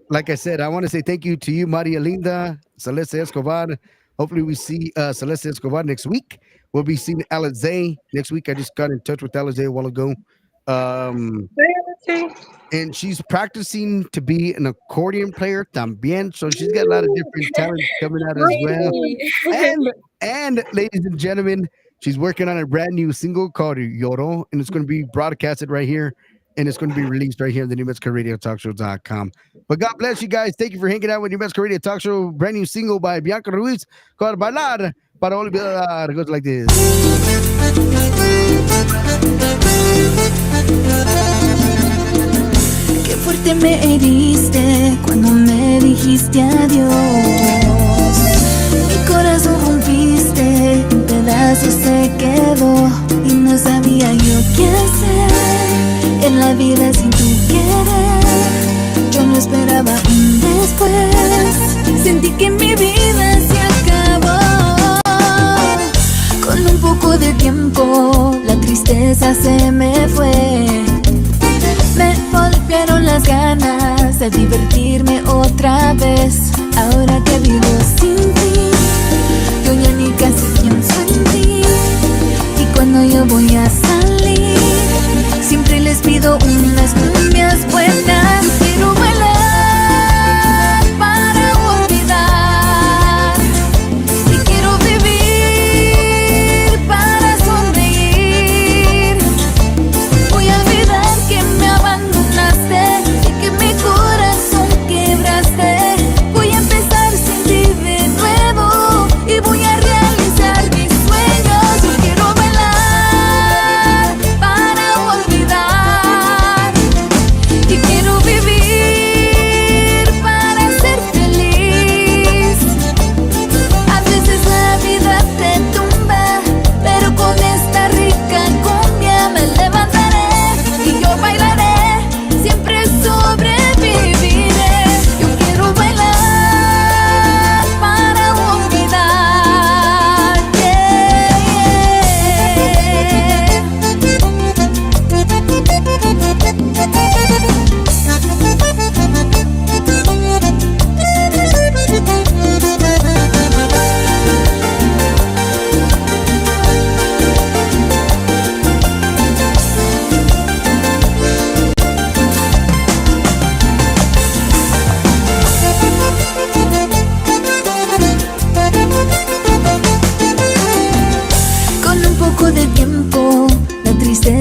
Like I said, I want to say thank you to you, Maria Linda, Celeste Escobar. Hopefully we see Celeste Escobar next week. We'll be seeing Alize next week. I just got in touch with Alize a while ago. And she's practicing to be an accordion player también. So she's got a lot of different talents coming out as well. And ladies and gentlemen, she's working on a brand new single called Yoro, and it's going to be broadcasted right here, and it's going to be released right here on the New Mexico Radio Talk Show.com. But God bless you guys. Thank you for hanging out with New Mexico Radio Talk Show. Brand new single by Bianca Ruiz called Bailar para Olvidar. It goes like this. Qué fuerte me heriste cuando me dijiste adiós. Mi corazón rompiste, en pedazos se quedó y no sabía yo qué hacer en la vida sin tu querer. Yo no esperaba un después, sentí que mi vida se acabó. Con un poco de tiempo la tristeza se me fue. Me volvieron las ganas de divertirme otra vez. Ahora que vivo sin ti, yo ya ni casi pienso en ti. Y cuando yo voy a salir, siempre les pido unas cumbias buenas. Yo quiero bailar para olvidar, y quiero vivir para sonreír. Voy a olvidar que me abandonaste y que mi corazón quebraste. Voy a empezar sin ti de nuevo y voy a realizar mis sueños. Yo quiero bailar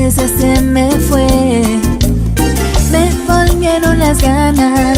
tristeza se me fue. Me volvieron las ganas